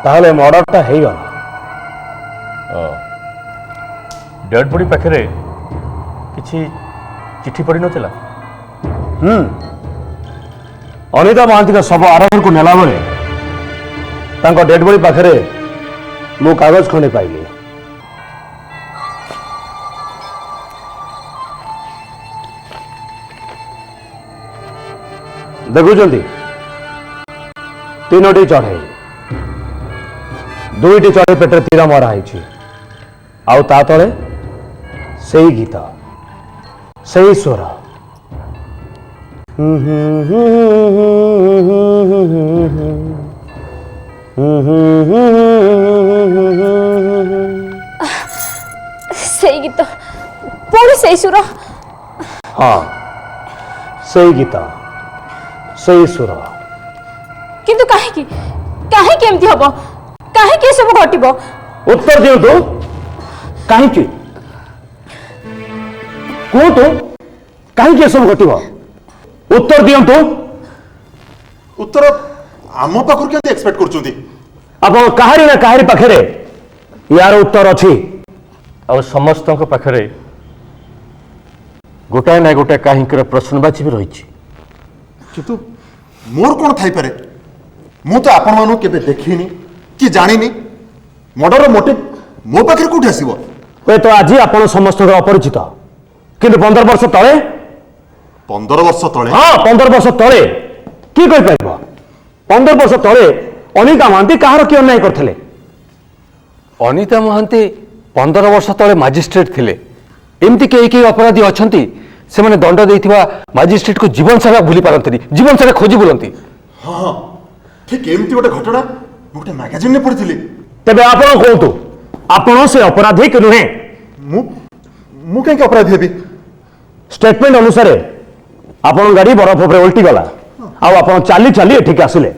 ताहले मर्डरटा हो गला डेड बॉडी पाखे किसी चिठी पड़ी नथिला अनिता महांती का शव आरंभ को नेला बेले तांको डेड बॉडी पाखे मु कागज खंडे पाइली देखुंती तीनोटी चढ़ई दुईटी चढ़ई पेटे तीर मरा आउ ता तले से गीत से स्वर से गीत पुणी से सुर हाँ से गीत से स्वर किंतु काहे केमती हम काहे सब घटब उत्तर दिंतु कहीं कहतु कहीं सब घटब उत्तर दिंतु उत्तर आम पाखर के एक्सपेक्ट करछुंती आप कहारी ना कहारी पाखे यार उत्तर अच्छी आ समस्त पाखे गोटाए ना गोटाए कहीं प्रश्नवाची भी रही किंतु मोर कौन थाई पारे मु तो आपण मानु केबे देखिनी कि जानिनी मर्डर मोटिव मो पाखे कोठी आसीबो हुए तो आज आपण समस्त अपरिचित किंतु 15 वर्ष तले 15 वर्ष तले हाँ 15 वर्ष तले कि कहि पाइबो 15 वर्ष तले अनिता महांती कहार कि अन्याय करथिले अनिता महांती 15 वर्ष तले मजिस्ट्रेट थिले एमती कई अपराधी अछंती से माने दंड देइथिबा मजिस्ट्रेट को जीवन सारा भूली पारंतनी जीवन सारा खोजी बुलंती हाँ ठीक एमती गोटे घटना गोटे मैगजीन ने पढ़ी तेबे आपण कहतु आपण से अपराधी कि नुहे मु कहीं अपराधी हेबी स्टेटमेंट अनुसार आपण गाड़ी बरफ उपरे उल्टी गला आ आपण चाली चाली एठिक आसिले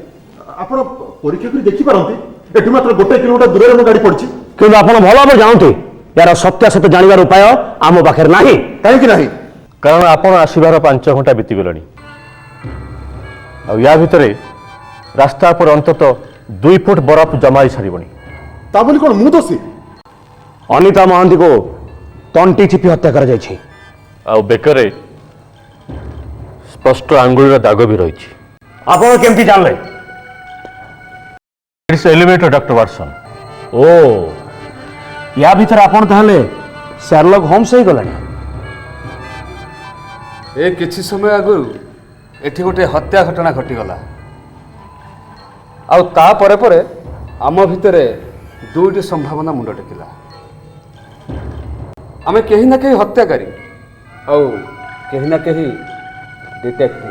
आपण परीक्षा कर देखि पारंती एठु मात्र गोटे किलोमीटर दूर में गाड़ी पड़ची किंतु आपण भल भाव जानते यार सत्यासत्य जानवर उपाय आम पाखे नाही कहीं नहीं कारण आपण आसबार 5 घंटा बीती गलानी आ भितर रास्ता पर अंतत 2 फुट बरफ जमाई सारिबनी ता बोली कोन मु दोषी अनिता महांती को तंटी चिपी हत्या कर जाइछि। ଆଉ ବେକରେ ସ୍ପଷ୍ଟ ଆଙ୍ଗୁଳିର ଦାଗ ବି ରହିଛି। ଆପଣ କେମିତି ଜାଣିଲେ? It's elementary doctor Watson. Oh yeah ଭିତରେ ଆପଣ ତାହେଲେ शार्लक होम्स ହେଇଗଲାଣି। ए किछि समय आगु एठी गोटे हत्या घटना घटिगला आउ ता परे परे आम भितरे दुईटी संभावना मुंड टेकिला। आमे केही ना केही हत्याकारी आउ केही ना केही डिटेक्टिव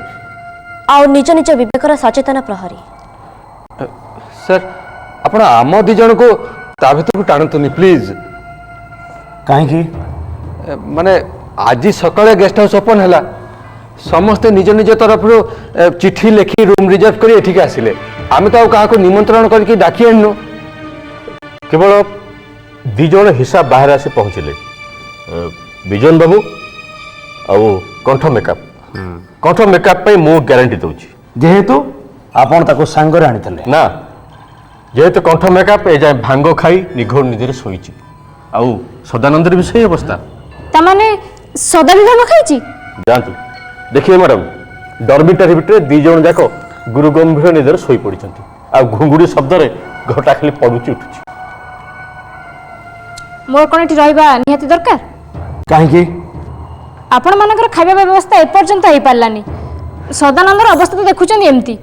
आउ निज निज विवेकर सचेतन प्रहरी। सर आपण आम दी जन को ता भीतर को टाणतुनी प्लीज। काहेकि माने आज सकाळे गेस्ट हाउस ओपन हैला समस्ते निज निज तरफ चिठी लिखि रूम रिजर्व करी एठी के आसिले आमे तो काहा को निमंत्रण करके डाकी आनु। କେବଳ ଦି ଜଣ ହିସାବ ବାହାରେ ଆସି ପହଞ୍ଚିଲେ ବିଜନ ବାବୁ ଆଉ କଣ୍ଠ ମେକଅପ୍ ପାଇଁ ମୁଁ ଗ୍ୟାରେଣ୍ଟି ଦେଉଛି। ଯେହେତୁ ଆପଣ ତାକୁ ସାଙ୍ଗରେ ଆଣିଥିଲେ ନା ଯେହେତୁ କଣ୍ଠ ମେକଅପ୍ ଏ ଯାଏ ଭାଙ୍ଗ ଖାଇ ନିଘୋଡ଼ ନିଦରେ ଶୋଇଛି ଆଉ ସଦାନନ୍ଦର ବି ସେଇ ଅବସ୍ଥା। ତାମାନେ ସଦା ବି ଭାଙ୍ଗ ଖାଇଛି? ଯାଆନ୍ତୁ ଦେଖିବେ ମ୍ୟାଡ଼ାମ୍ ଡର୍ମିଟାରୀ ଭିତରେ ଦି ଜଣ ଯାକ ଗୁରୁ ଗମ୍ଭୀର ନିଦରେ ଶୋଇପଡ଼ିଛନ୍ତି ଆଉ ଘୁଙ୍ଗୁଡ଼ି ଶବ୍ଦରେ ଘଟା ଖାଲି ପଡ଼ୁଛି ଉଠୁଛି। ମୋର କ'ଣ ଏଠି ରହିବା ନିହାତି ଦରକାର? କାହିଁକି? ଆପଣମାନଙ୍କର ଖାଇବା ବ୍ୟବସ୍ଥା ଏପର୍ଯ୍ୟନ୍ତ ହେଇପାରିଲାନି। ସଦାନନ୍ଦର ଅବସ୍ଥା ତ ଦେଖୁଛନ୍ତି ଏମିତି।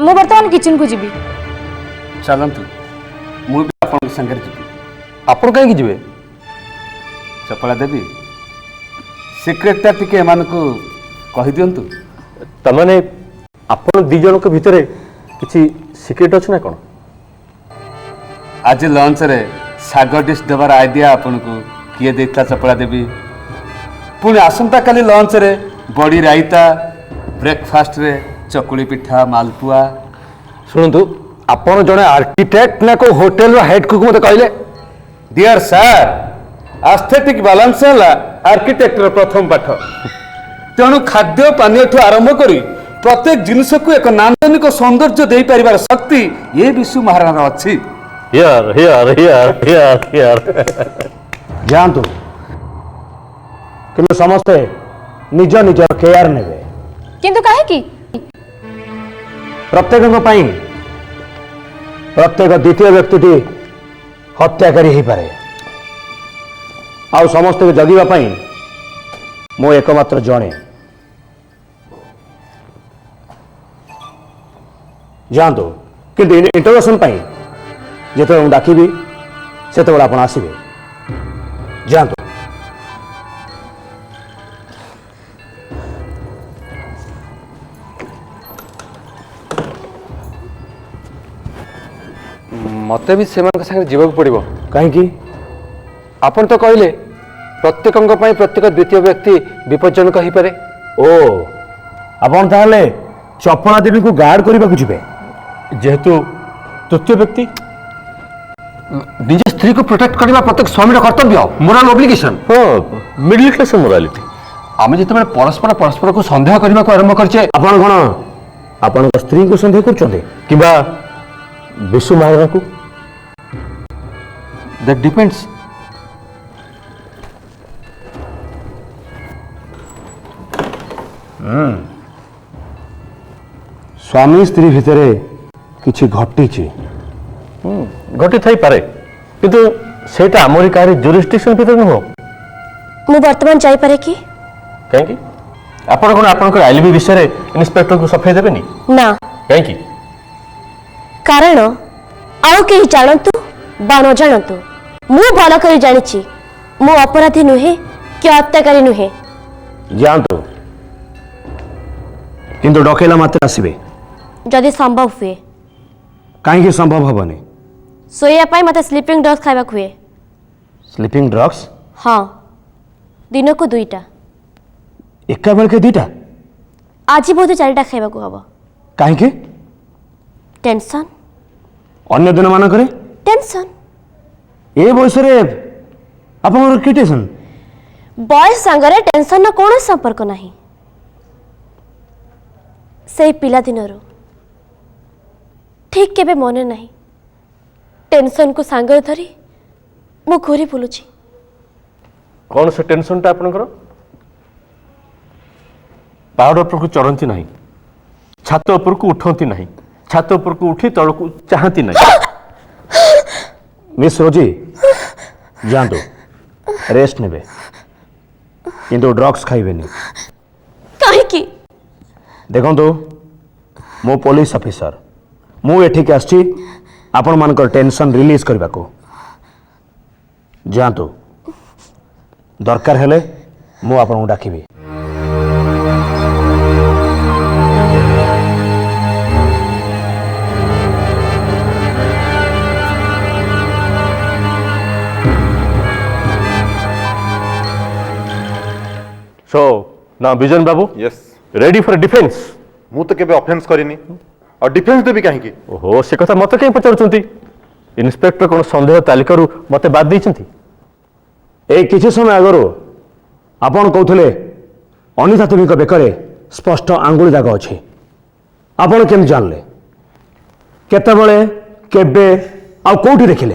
ମୁଁ ବର୍ତ୍ତମାନ କିଚେନକୁ ଯିବି। ଚାଲନ୍ତୁ ମୁଁ ବି ଆପଣଙ୍କ ସାଙ୍ଗରେ ଯିବି। ଆପଣ କାହିଁକି ଯିବେ? ଚପଳା ଦେବି ସିକ୍ରେଟଟା ଟିକେ ଏମାନଙ୍କୁ କହିଦିଅନ୍ତୁ। ତାମାନେ ଆପଣ ଦି ଜଣଙ୍କ ଭିତରେ କିଛି ସିକ୍ରେଟ ଅଛି ନା କ'ଣ? ଆଜି ଲଞ୍ଚରେ ଶାଗ ଡିସ୍ ଦେବାର ଆଇଡ଼ିଆ ଆପଣଙ୍କୁ କିଏ ଦେଇଥିଲା ଚପଳା ଦେବି? ପୁଣି ଆସନ୍ତାକାଲି ଲଞ୍ଚରେ ବଡ଼ି ରାଇତା, ବ୍ରେକଫାଷ୍ଟରେ ଚକୁଳି ପିଠା, ମାଲପୁଆ। ଶୁଣନ୍ତୁ ଆପଣ ଜଣେ ଆର୍କିଟେକ୍ଟ ନା କୋଉ ହୋଟେଲର ହେଡ୍ କୁକ୍ ମୋତେ କହିଲେ? डियर सर आस्थेटिक बालांस है आर्किटेक्टर प्रथम पाठ तेणु खाद्य पानीय ठू आरंभ करी प्रत्येक जिनस को एक नांदनिक सौंदर्य दे पारिबार शक्ति ये विश्व महाराणा अच्छी। जातु कि समस्ते निज निज केयर नेबे किंतु काहे प्रत्येक द्वितीय व्यक्ति हत्याकारी हो पारे आउ समस्त जगिबा पई मो एकमात्र जणे जानतो किंतु इंटरवेशन पई जेते डाकिबी सेते बड़ा आपण आसीबे जानतो। मते भी सेमान के संगे जीवा पड़ो कहीं आपण तो कहले प्रत्येक प्रत्येक द्वितीय व्यक्ति विपज्जनक हो पारे। ओ आपण ताहले चपला देवी को गार्ड करबा को जिबे जेहेतु तृतीय व्यक्ति निज स्त्री को प्रोटेक्ट करबा प्रत्येक स्वामी कर्तव्य मोराल ऑब्लिगेशन। हाँ मिडिल क्लास मोरालिटी आम जो परस्पर परस्पर को सन्देह करने को आरंभ करछे आपण कोन आपण स्त्री को सन्देह करछोंते किबा विश्व महाराणा को दैट डिपेंड्स। स्वामी स्त्री भितरे किछि घटी घटी थाई पारे किंतु सेटा हमरी कारी जुरिस्डिक्शन भीतर न हो। मु वर्तमान जाई पारे कि काहेकि आपण कोन आपनकर आईलीबी विषय रे इंस्पेक्टर को सफाई देबेनी ना काहेकि कारण आउ केही जानतु बा न जानतु मु भल करी जानिछि मु अपराधी नुहे कि हत्याकारी नुहे। जानतो किंतु डकेला मात्र आसीबे जदि संभव हुए। काहे संभव हबनी? सोया पाई मते स्लीपिंग ड्रग्स खाइबा हुए। Sleeping drugs? हाँ दिन को 2टा एका बेल के 2टा आज बोध 4टा खाइबा को हबो। काहे टेंशन अन्य दिन मान करे टेंशन ए बयस रे आपन की टेंशन बॉयज संगरे टेंशन न कोन संपर्क नाही से पिला दिनरो ठीक केबे मने नाही टेंशन को सांगरे धरी मु घोरी बुलुची कौन से टेंशनटा आपणकर पाहाड़ उपरकू चढ़ती ना छात उपरकू उठती ना छात उपरकू उठी तलकू चाहती ना मिस रोजी जातु रेस्ट ने किंतु ड्रग्स खाइबेनी कहीं देखो मो पुलिस ऑफिसर मु एठिक आसी आपण मानकर टेंशन रिलीज करने को जातु दरकार हेले मु आपन डाकिबी सो ना vision Babu yes ready for defence मु तो केबे ऑफेंस करिनी और डिफेंस देबी काहे की ओहो से कथा मत कहीं पचारुचंती इन्स्पेक्टर कौन संदेह तालिका मत बाद देइचंती ए किछि समय आगरो आपण कहउथले अनिता देवी को बेकरे स्पष्ट आंगुली दाग अछि आपण केम जानले केतेबेले केबे आ कोठी देखिले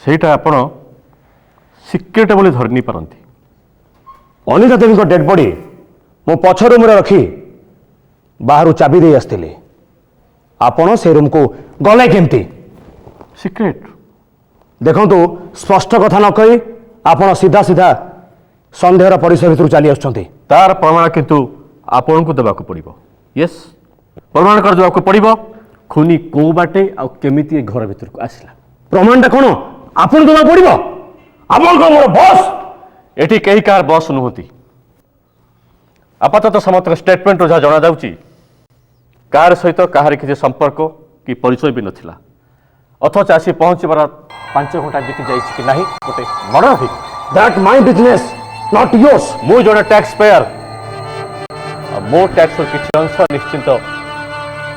सेटा आपण सिक्रेट बोली धरनी पारंती अनिता देवी को डेड बॉडी मो पछ रूम रे रखी बाहर चाबी दे आसते आपण से रूम को गले केमती सिक्रेट देखो स्पष्ट कथा न कही आपण सीधा सीधा संदेहर परिसर भितर चली आसुचंती तार प्रमाण किंतु आपण को देबाक पड़िबो यस प्रमाण कर देबाक पड़िबो खुनी को बाटे आ केमिति घर भितर को आसिला प्रमाणटा कोन आपण देबाक पड़िबो आपण को मोर बॉस एठी कई कार बॉस नुहति आपातत समस्त स्टेटमेंट जहाँ जना जाउची कार सहित कहार किसी संपर्क कि परिचय भी नथिला अथच आसी पहुंचबार 5 घंटा बीती जाइछि कि नाही गोटे murder he that my business not yours मु जने टैक्स पेयर मो टैक्स किछि अंश निश्चिंत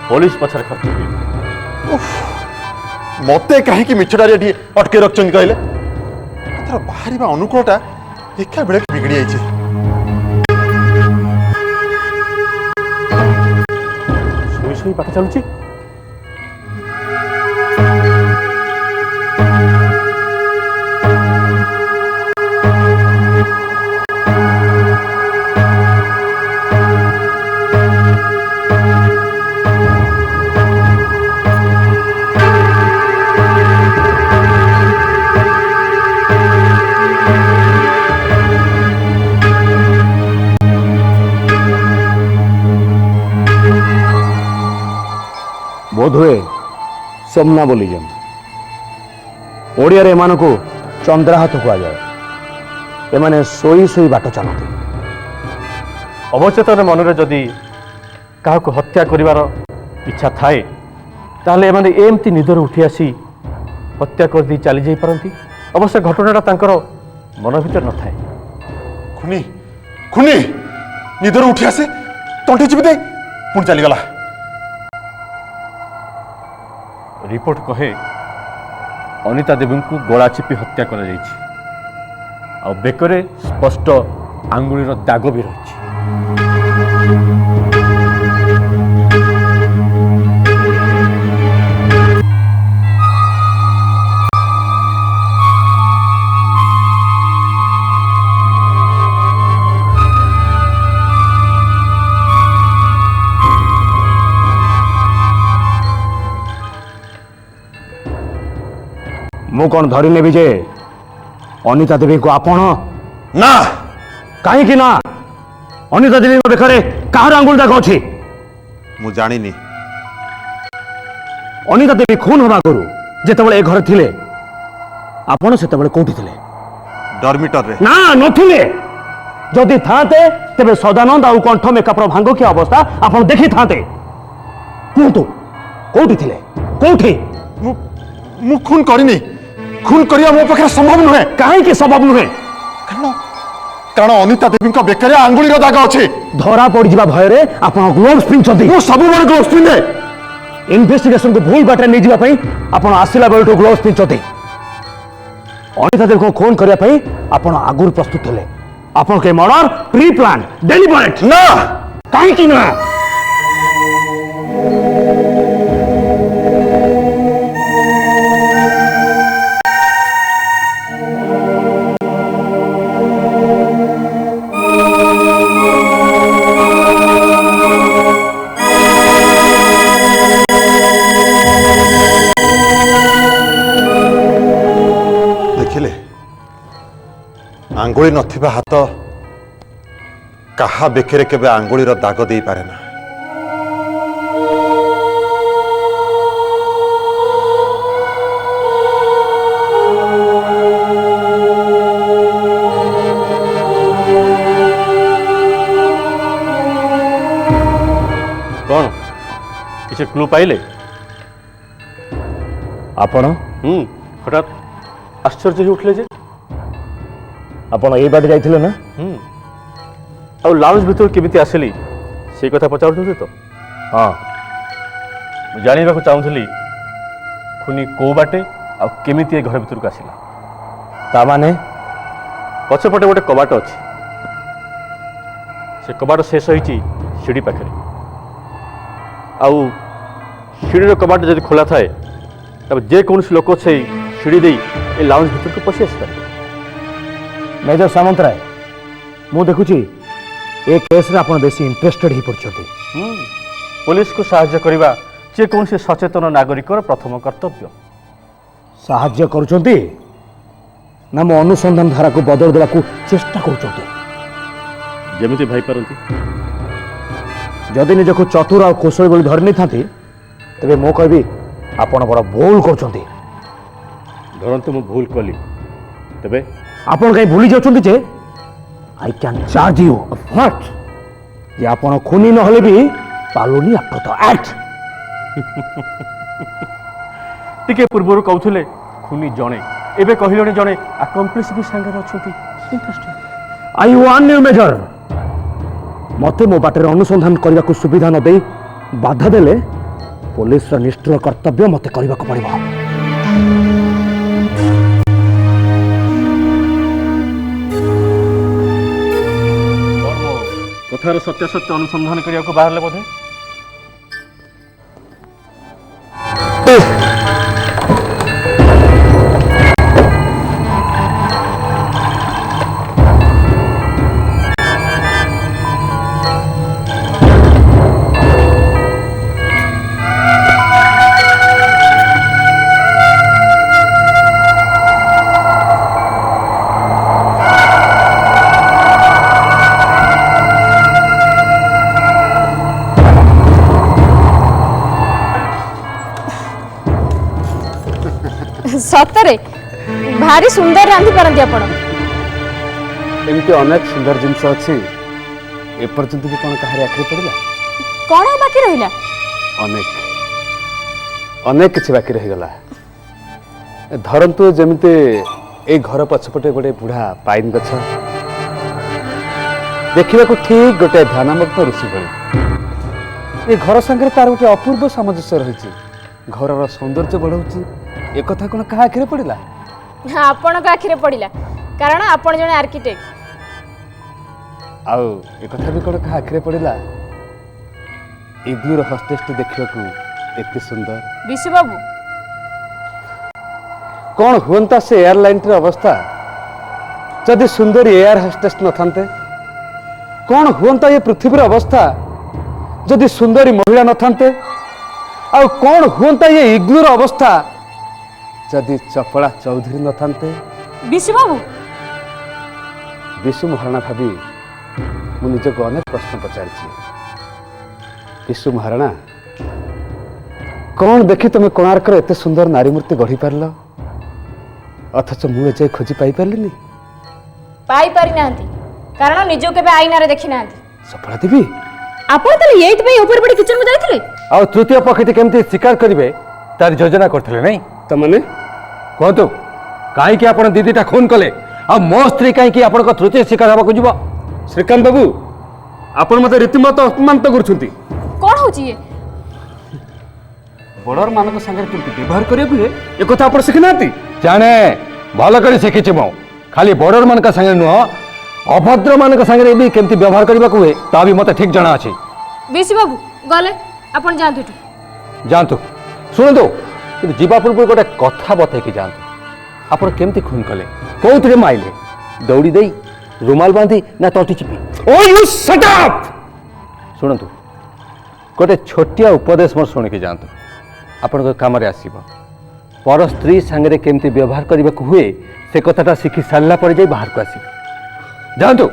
पुलिस पछर खर्च हुई मते काहे की मिछडारी एठी अटके रखचन कहले तर बाहरीबा अनुकूलटा एका बेले बिगड़ी आइछि सोई पाठ चलुची बोध हुए सोमना बोली जम ओडिया रे एमान को चंद्राहात कह जाए एमाने सोई सोई बाट चलती अवचेतन मन रे जदि काहाको हत्या करिवार इच्छा थाए ताहले एमाने एमती निदर उठी आसी हत्या कर दी चली जाई परंती अवश्य घटनाटा तांकर मन भीतर न थाए खुनी खुनी निदर उठी आसे तंटे चिपि दे पुन चली गला रिपोर्ट कहे अनिता देवी को गला चिपी हत्या कर बेकरे स्पष्ट आंगुलीर दाग भी रही मु कौन धरी नेबी जे अनिता देवी को आपण ना कहीं ना अनिता देवी को बेखरे कहार आंगुल दाग अछि मु जानिनी अनिता देवी खून हवा करू जेतेबेले ए घर थिले आपण सेतेबेले कोठी थिले डॉर्मिटर रे ना नथिले जदि थाते तेबे सदानंद आ कंठ मेकअपर भांगो की अवस्था आपण देखि थाते कुंतु कोठी थिले कोठी मु खून करिनी खून करिया मो पाखे संभव नुहे काहे के संभव नुहे कारण अनिता देवी को बेकरे आंगुलीर दाग अछि धरा पड़ जिबा भय रे आपण ग्लोव्स पिनछथि मु सब बड़ ग्लोव्स पिने इन्वेस्टिगेशन को भूल बाटे नहीं जिबा पई आपण आसिला बेलटो ग्लोव्स पिनछथि अनिता देवी को खून करिया पई आपण आगुर प्रस्तुत हेले आपण के मर्डर प्री प्लान डेलिबरेट ना काहे कि ना ଦେଖିଲେ ଆଙ୍ଗୁଳି ନଥିବା ହାତ କାହା ବେକରେ କେବେ ଆଙ୍ଗୁଳିର ଦାଗ ଦେଇପାରେ ନା। कौन किसी क्लू पाइले आपण हठात आश्चर्य हो उठले जे आपण ए बाटे जाइथिले ना आ लाउंज भीतर केमिति आसिली से कथा पचारुछन्ते तो हाँ मु जानिबा को चाहुथली खुनी को बाटे आ केमिति ए घर भीतर को आसिला ता माने पछपटे गोटे कबाट अछि से कबाट शेष होईची सीढ़ी पाखरे आउ सीढ़ीर कबाट जदि खोला थाए तब जे कौन लोक से सीढ़ी दे ए लाउंज भीतर को पशि आसपारे। मेजर सामंतराय मु देखुची ए केस रे आपण बेसी इंटरेस्टेड ही पड़छथि। पुलिस को सहायता करबा जे कौन सचेतन नागरिकर प्रथम कर्तव्य। साहाय्य करूछंती ना मो अनुसंधान धारा को बदल देला को चेष्टा करूछंती जेमिति भाई परंती जदि निजको चतुर और कौशल बोली धरि नहीं थांती तेबे मो कहबी आपण बड़ भूल करूछंती। धरंतु मु भूल कली तबे आपण कहीं भूली जाउछंती जे I can charge you of what जे आपण खूनी न हले भी पालोनी आफ्टर द एक्ट। टिके पूर्वरु कहउथले खूनी जणे एबे कहिलोनी जणे अकम्प्लिस भी संगे अछंती। Interesting. I want you major मते मो बाटर अनुसंधान करने को सुविधा न दे बाधा देले पुलिस निष्ठुर कर्तव्य मते करने को पड़िबा। कथार सत्य सत्य अनुसंधान करने को बाहर ले बोधे सतरे भारी सुंदर रांधि पारंती आपण एमती अनेक सुंदर जिनस अच्छी एपर्यंत भी कौन कहार आखिरी पड़ा कौन बाकी रहिला अनेक अनेक किसी बाकी रहीगला। धरतु जमीते ए घर पछपटे गोटे बुढ़ा पाइन गछ देखा ठीक गोटे ध्यानमग्न ऋषि भली ए घर संगे तार गोटे अपूर्व सामंजस्य रही घर सौंदर्य बढ़ाऊँ एक कथा कौन क्या आखिरे पड़ा आपण को आखिरे पड़िला कारण आपण जने आर्किटेक्ट आउ एक कथा भी कौन क्या आखिरे पड़ा इग्लूर हस्टेस देखा एत सुंदर विशु बाबू कौन हुंता से एयरलाइन अवस्था जदि सुंदर एयर हस्टेस न थांते कौन हुंता ये पृथ्वी अवस्था जदि सुंदरी महिला न थांते आ कौन हुंता ये इग्लूर अवस्था जदि चपड़ा चौधरी न थांते। विशु बाबू विशु महाराणा भाभी मु निजक अनेक प्रश्न पचारि विशु महाराणा कौन देखी तुम कोणार्कर एत सुंदर नारी मूर्ति गढ़ी पार अथच मुझे खोजी पाई पार्ली पाई पारि नांती कारण निजो केबे आईना रे देखि नांती। सफला देवी आपण तले एइत पे ऊपर बड़ी किचन में जाइथिले आ तृतीय पक्षी केमती शिकार करिवे तार योजना करथिले नहीं तमने कहतु कहीं आप दीदीटा खून कले आ मो स्त्री कहीं आप तृतीय शिकार हवा जीव श्रीकांत बाबू आपण मते रीतिमत अपमानित करुछंती कौन होची ये बड़र मानक संगे केमती व्यवहार करिया हुए ए कथा आपण सिखि नांती जाने भल कर शिखी मो खाली बॉर्डर मान संगे नुह अभद्र मान संगे भी केमती व्यवहार करने को हुए ता भी मत ठीक जना अच्छी। विशु बाबू गले आपण जांतु जातु शुणु कि जीवा पूर्व गोटे कथा बतई जातु आप केमती खून कले कौन माइले दौड़ी दे रुमाल बांधी ना तंटी चिपी। ओ यू शट अप शुणु गोटे छोटिया उपदेश मोर शुणिकी जातु आपण काम आसब पर स्त्री सांगे केमती व्यवहार करने को हुए से कथाटा शिखी सारा पर जाई बाहर को आसवे जातु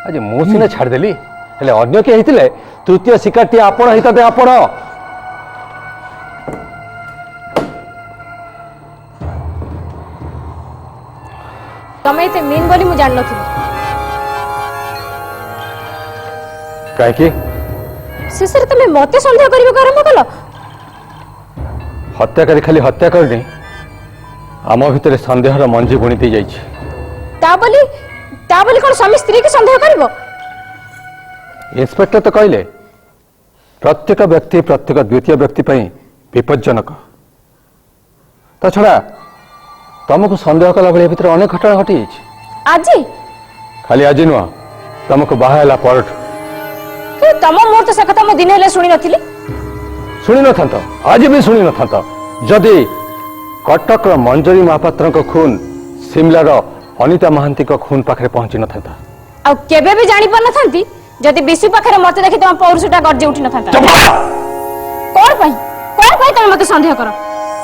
आज मु सीना छाड़देली हेले अन्य किए होते तृतीय शिकारटी आपण होता आपण तमे एते मीन बोली मु जान नथिली कहीं शेषरे तमे मते संदेह करिबो आरंभ कलो हत्याकारी खाली हत्या करनी आम भितर संदेहर मंजी बुणी दी जाइए ता बोली कोन स्वामी स्त्री के संदेह करिबो इंस्पेक्टर तो कहले प्रत्येक व्यक्ति प्रत्येक द्वितीय व्यक्ति पर विपज्जनक ता छड़ा तुमको संदेह कला भाई भितर अनेक घटना घटी आज खाली आज नुह तुमको बाहा पर तम मोर तो से कथा मो दिन हेले सुनी नथिली शुणी न था आज भी शुणी न था जदि कटक मंजरी महापात्र खून सिमलार अनिता महांती खून पाखे पहुंची न था आ केबे भी जानि पर नथांती जदि विशु पाखे मते देखि तम पौरुषटा गरजे उठी नथांता कोन पई तमे मते संदेह करो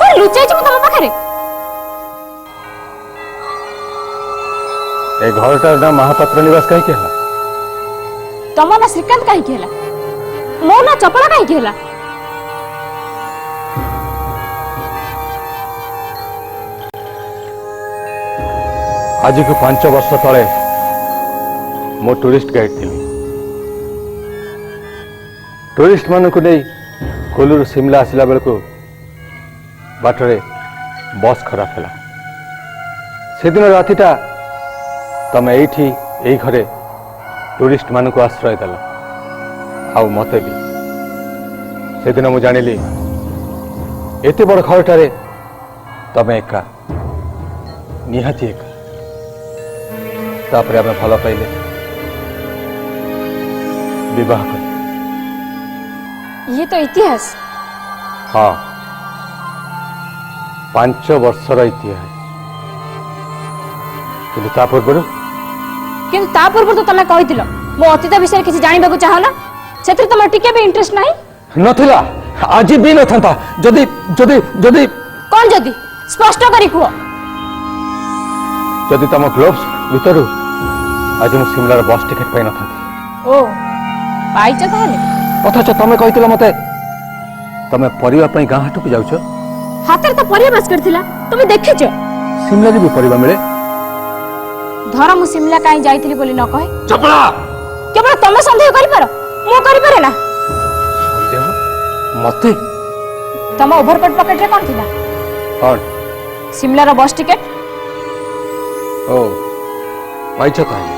कोन लुचाई छु तम पाखे ए घरटार नाम महापात्र निवास कहीं कहला तम ना श्रीकांत कहीं कहला मो ना चपला कहीं कहला आज को 5 वर्ष तले मो टूरिस्ट गाइड थी टूरिस्ट मान को नहीं कोलूर शिमला आसला बेल को बाटरे बस खराब है से दिन रातिटा तमे एठी एई घरे टूरिस्ट मान को आश्रय देल आउ मते भी से दिन मु जानिली एते बड़ घरटारे तमे एका निहाती एका तापरे आमे भल पाइले विवाह कर ये तो इतिहास हाँ 5 वर्षर इतिहास किंतु ता पूर्व तो तमे कहितिलो मो अतीत विषय किसी जानिबा को चाहला सेतिर तमे टिके भी इंटरेस्ट नाही नथिला आज भी न था जदि जदि जदि कोन जदि स्पष्ट करी कुओ जदि तम ग्लोव्स भितर आज मु सिमलार बस टिकेट पाई न था ओ पाइच ताले अथच तमे कहितिलो मते तमे परिवा पई गां हाटू जाउछ हातर तो परिवा बस करथिला तुमे देखिछ सिमला रे भी परिवा मिले धर मु शिमला काई जाइथिली बोली न कहे चपला केवल तमे संदेह करि पारो मु करि पारे ना संदेह मते तम ओवरकोट पॉकेट रे कोन थिला कौन शिमला रो बस टिकट ओ पाइछ ताले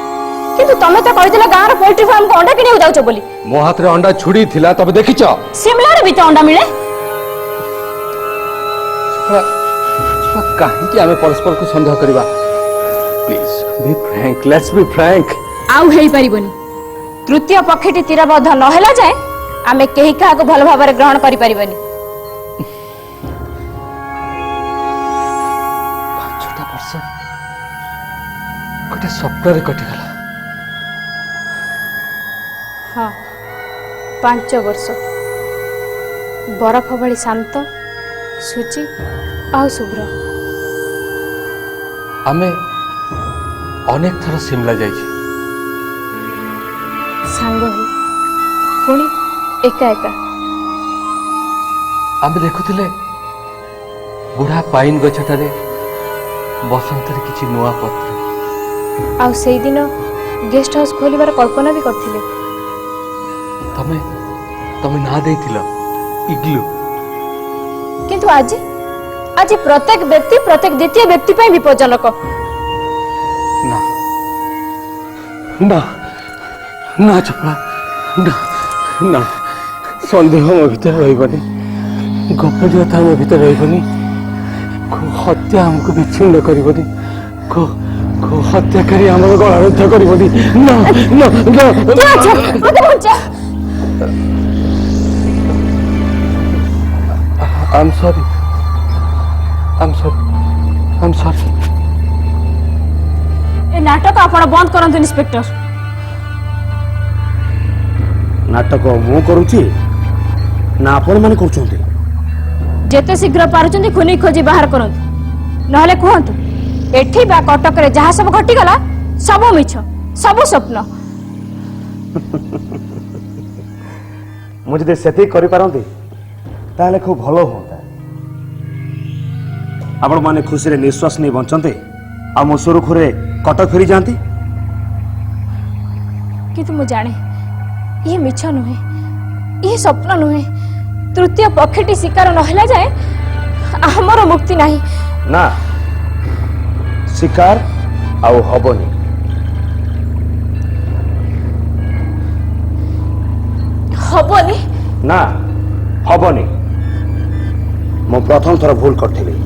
किंतु तमे तो कहिथिला गां रो पोल्ट्री फार्म को अंडा किने जाउछ बोली मो हाथ रे अंडा छुड़ी थिला तबे देखिछ शिमला रे भी तो अंडा मिले काहे कि आमे परस्पर को संदेह करबा please be frank let's be frank आउ हेई परिबनी तृतीय पक्षटी तीरबद्ध न होला जाय आमे केही का को भल भाबरे ग्रहण करि परिबनी 5 वर्ष गोटे स्वप्न रे कटि गला हाँ 5 वर्ष बरफ भली शांत सुचि आउ शुभ्र आमे अनेक थर शिमला जाइए सांग हो पुणी एका एका आमे देखुले बुढ़ा पाइन गछटारे बसंत रे किछि नुआ पत्र आउ सेई दिन गेस्ट हाउस खोलिबार कल्पना भी करथिले तमे तमे ना देथिलो इग्लू किंतु आज आज प्रत्येक व्यक्ति प्रत्येक द्वितीय व्यक्ति पई विपज्जनक ना ना ना चपला ना ना संदेह मो भीतर रहिबनी गोपनीयता मो भीतर रहिबनी हत्या हमको विच्छिन्न करिबनी को हत्याकारी हमर गला रक्षा करिबनी ना ना ना अच्छा मते बचा I'm sorry. I'm sorry. ए नाटक आपण बंद करंतु इंस्पेक्टर नाटक मु करूची ना आपण माने करछोंती जेते शीघ्र पारुचंदी खुनी खोजी बाहर करंतु नहले कहंतु एठी बा कटक रे जहा सब घटी गला सब मिछ सब स्वप्न। मुझे दे सेती करि पारंती ताले खूब भलो होता। आपण माने खुशी रे निश्वास नहीं बंचंते आ मो सुरखुरे कटक फेरी जानती। किंतु मु जाने ये मिछ नुहे ये स्वप्न नुहे तृतीय पक्षटी शिकार नहला जाए हमर मुक्ति नहीं। ना शिकार आउ हबनी हबनी ना हबनी मो प्रथम थर भूल करथिली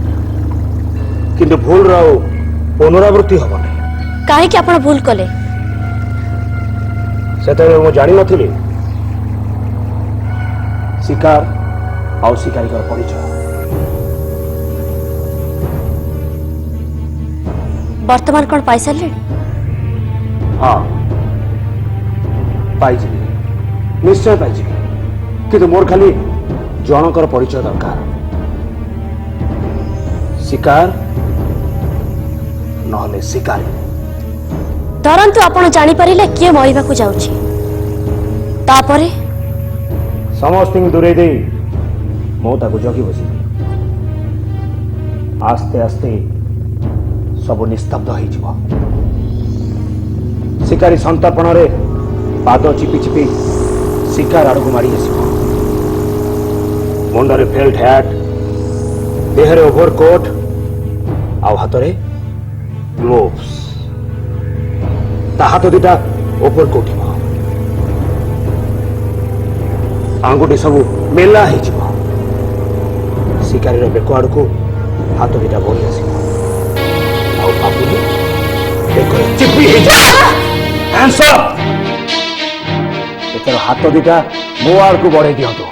किंतु भूल रो पुनरावृत्ति हबनी। काहे कि आपण भूल कले सेते मो जानि नथिली शिकार आउ शिकारी कर परिचय। वर्तमान कौन पाई सारे? हाँ पाइजी निश्चय पाइजी किंतु मोर खाली जनकर परिचय दरकार शिकार नहले शिकारी। धरंतु आपण जानी परिले किए मरिबा को जाउची तापरे समस्त दूरे दे मो ताको जगी बसी आस्ते आस्ते सब निस्तब्ध हो जिवो। शिकारी संतर्पण रे पाद चिपि चिपि शिकार आड़ को मारी आसो। मुंडरे फेल्ट हैट देहरे ओवरकोट आ हाथ रे ग्लोव्स ता हाथ दुटा ओवरकोट आंगुठी सब मेला हो शिकारी बेक आड़ को हाथ दुटा बढ़ी आस हाथ दुटा मो आड़ को बढ़े दिंतु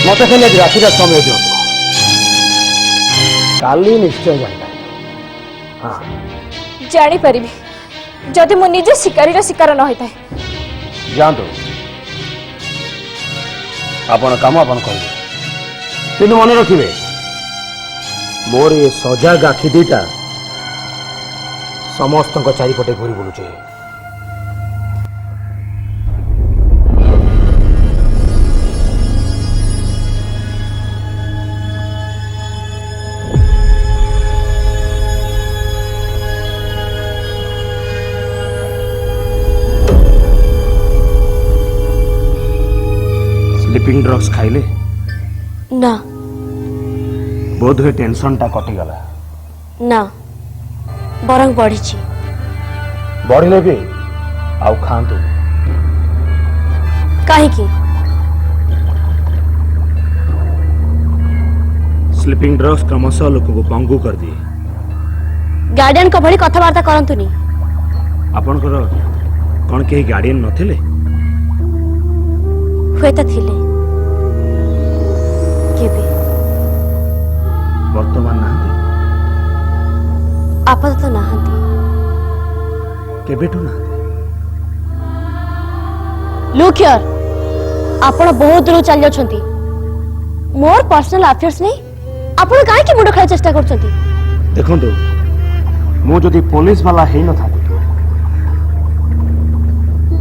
मत खाली राति समय दिंतु काली निश्चय जानी। हाँ जानी परिबी जदि मु निजे शिकारी शिकार न होता जानतु आपण काम आपण करेंगे किंतु मन रखिए मोर ये सजाग आखि दुईटा समस्त चारिपटे घूरी बुलुचे। स्लीपिंग ड्रग्स खाइले ना बोध हुए टेंशन टा कटिगला ना बरंग बढ़ी बढ़िले भी आउ खातु कहीं स्लीपिंग ड्रग्स क्रमशः लोक को पंगु कर दिए। गार्डियन को भली कथबार्ता करंतुनी आपनकर कौन के गार्डियन नथिले हुए तो थिले केबे वर्तमान नहांती आपातत नहांती केबेठु नहांती लुक हियर आपण बहुत दूर चल जाछंती मोर पर्सनल अफेयर्स नहीं आपण काहे की मुंड खाय चेष्टा करछंती। देखंतु मो जदि पुलिस वाला हेई न थाती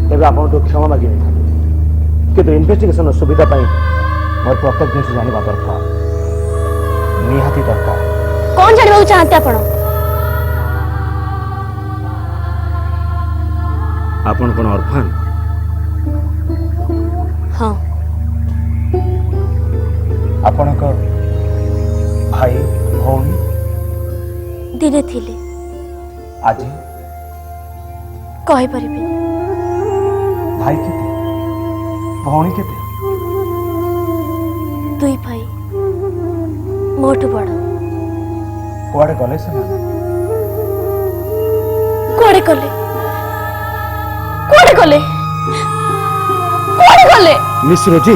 तेबे आपण तो क्षमा मागी नै थाती किंतु इन्वेस्टिगेशन सुविधा पाई मोर प्रत्येक जिनिस जानिबा दरकार निहाती दरकार। कौन जानिबा चाहते आपण आपण कोन ऑर्फन? हाँ आपण को भाई भौणी दिने थिले आज कहि परिबे भाई केते भौणी केते? दुई भाई मोटू बड़ कुआडे गले से कोड़े गले कोड़े गले कोड़े गले मिश्र जी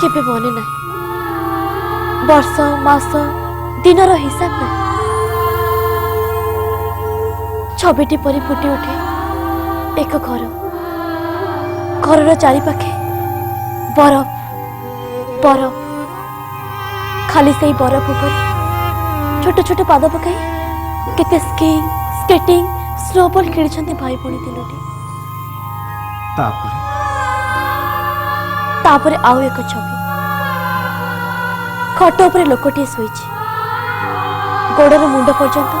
केबे मने ना वर्ष मास दिन हिसाब ना छविटी परी फुटी उठे एक घर घर चारिपाखे बरफ बरफ खाली से बरफ ऊपर छोट छोट पाद पकाई केते स्कीइंग स्केटिंग स्नोबॉल खेली भाई भौणी तीनोटी तापरे आउ एक छवि खट उपरे लोकटी शोइछि गोड़र मुंड पर्यंत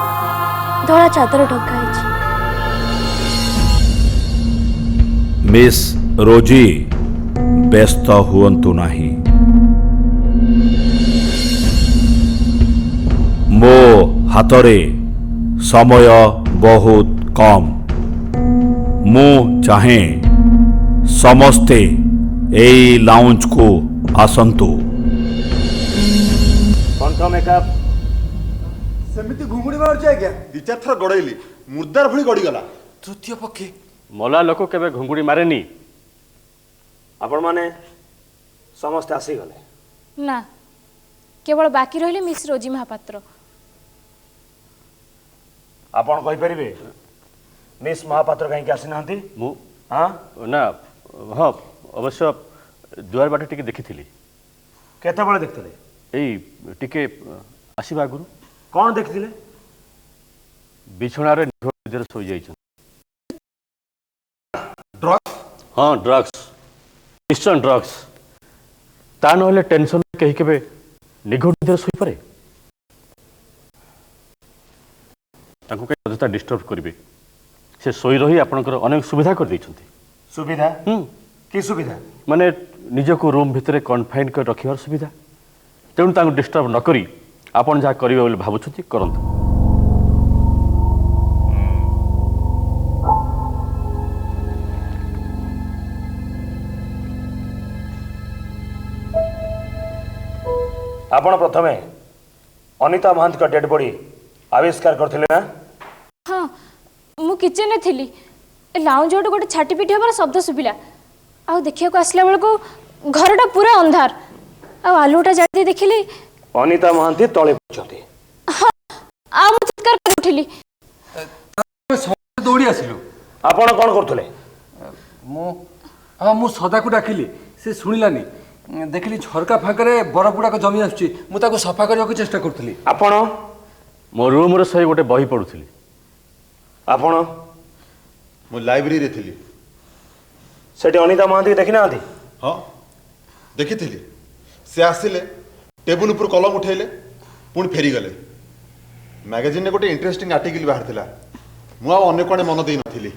धड़ा चादर ढका है। मिस रोजी व्यस्त हुअंतु नाही मो हातरे समय बहुत कम मु चाहे समस्ते एई लाउंज को आसंतु सेमिति घुंगुड़ी मारुଛି आज्ञा ଦି ଚାରି ଥର ଗଡ଼େଇଲି ମୁର୍ଦାର ଭଳି ଗଡ଼ିଗଲା। ତୃତୀୟ ପକ୍ଷୀ ମଲା ଲୋକ କେବେ ଘୁଙ୍ଗୁଡ଼ି ମାରେନି। ଆପଣମାନେ ସମସ୍ତେ ଆସିଗଲେ? ନା କେବଳ ବାକି ରହିଲେ ମିସ୍ ରୋଜି ମହାପାତ୍ର। ଆପଣ କହିପାରିବେ ମିସ୍ ମହାପାତ୍ର କାହିଁକି ଆସିନାହାନ୍ତି? ମୁଁ ନା ହଁ ଅବଶ୍ୟ ଦୁଆର ବାଟେ ଟିକେ ଦେଖିଥିଲି। କେତେବେଳେ ଦେଖିଥିଲେ? ଏଇ ଟିକେ ଆସିବା ଆଗରୁ। କ'ଣ ଦେଖିଥିଲେ? ବିଛଣାରେ ନିଘୋଡ଼ ଶୋଇଯାଇଛନ୍ତି। ଡ୍ରଗ୍ସ? ହଁ ଡ୍ରଗ୍ସ, ନିଶ୍ଚୟ ଡ୍ରଗ୍ସ। ତା ନହେଲେ ଟେନସନରେ କେହି କେବେ ନିଘୋଡ଼ ନିଦରେ ଶୋଇପାରେ? ତାଙ୍କୁ କେହି ଅଯଥା ଡିଷ୍ଟର୍ବ କରିବେ। ସେ ଶୋଇ ରହି ଆପଣଙ୍କର ଅନେକ ସୁବିଧା କରିଦେଇଛନ୍ତି। ସୁବିଧା? କି ସୁବିଧା? ମାନେ ନିଜକୁ ରୁମ୍ ଭିତରେ କନଫାଇନ୍ କରି ରଖିବାର ସୁବିଧା। ତେଣୁ ତାଙ୍କୁ ଡିଷ୍ଟର୍ବ ନ କରି ଆପଣ ଯାହା କରିବେ ବୋଲି ଭାବୁଛନ୍ତି କରନ୍ତୁ। ଆପଣ ପ୍ରଥମେ ଅନିତା ମହାନ୍ତିଙ୍କ ଡେଡ୍ ବଡି ଆବିଷ୍କାର କରିଥିଲେ ନା? ହଁ ମୁଁ କିଚେନରେ ଥିଲି। ଲାଉଞ୍ଜ ଗୋଟେ ଗୋଟେ ଛାଟି ପିଟି ହେବାର ଶବ୍ଦ ଶୁଭିଲା। ଆଉ ଦେଖିବାକୁ ଆସିଲା ବେଳକୁ ଘରଟା ପୁରା ଅନ୍ଧାର। ଆଉ ଆଲୁଟା ଜାଳି ଦେଇ ଦେଖିଲି ଅନିତା ମହାନ୍ତି ତଳେ ପଡିଛନ୍ତି। ଆଉ ମୁଁ ଚିତ୍କାର କରି ଉଠିଲି। ଦୌଡ଼ି ଆସିଲୁ। ଆପଣ କ'ଣ କରୁଥିଲେ? ମୁଁ ସଦାକୁ ଡାକିଲି, ସେ ଶୁଣିଲାନି। ଦେଖିଲି ଝରକା ଫାଙ୍କରେ ବରଫ ଗୁଡ଼ାକ ଜମି ଆସୁଛି, ମୁଁ ତାକୁ ସଫା କରିବାକୁ ଚେଷ୍ଟା କରୁଥିଲି। ଆପଣ? ମୋ ରୁମ୍ରେ ଶୋଇ ଗୋଟେ ବହି ପଢ଼ୁଥିଲି। ଆପଣ? ମୁଁ ଲାଇବ୍ରେରୀରେ ଥିଲି। ସେଠି ଅନିତା ମହାନ୍ତି ଦେଖିନାହାନ୍ତି? ହଁ ଦେଖିଥିଲି। ସେ ଆସିଲେ, ଟେବୁଲ ଉପରୁ କଲମ ଉଠେଇଲେ, ପୁଣି ଫେରିଗଲେ। ମ୍ୟାଗାଜିନ୍ରେ ଗୋଟେ ଇଣ୍ଟରେଷ୍ଟିଂ ଆର୍ଟିକଲ ବାହାରିଥିଲା। ମୁଁ ଆଉ ଅନ୍ୟ କୁଆଡ଼େ ମନ ଦେଇନଥିଲି।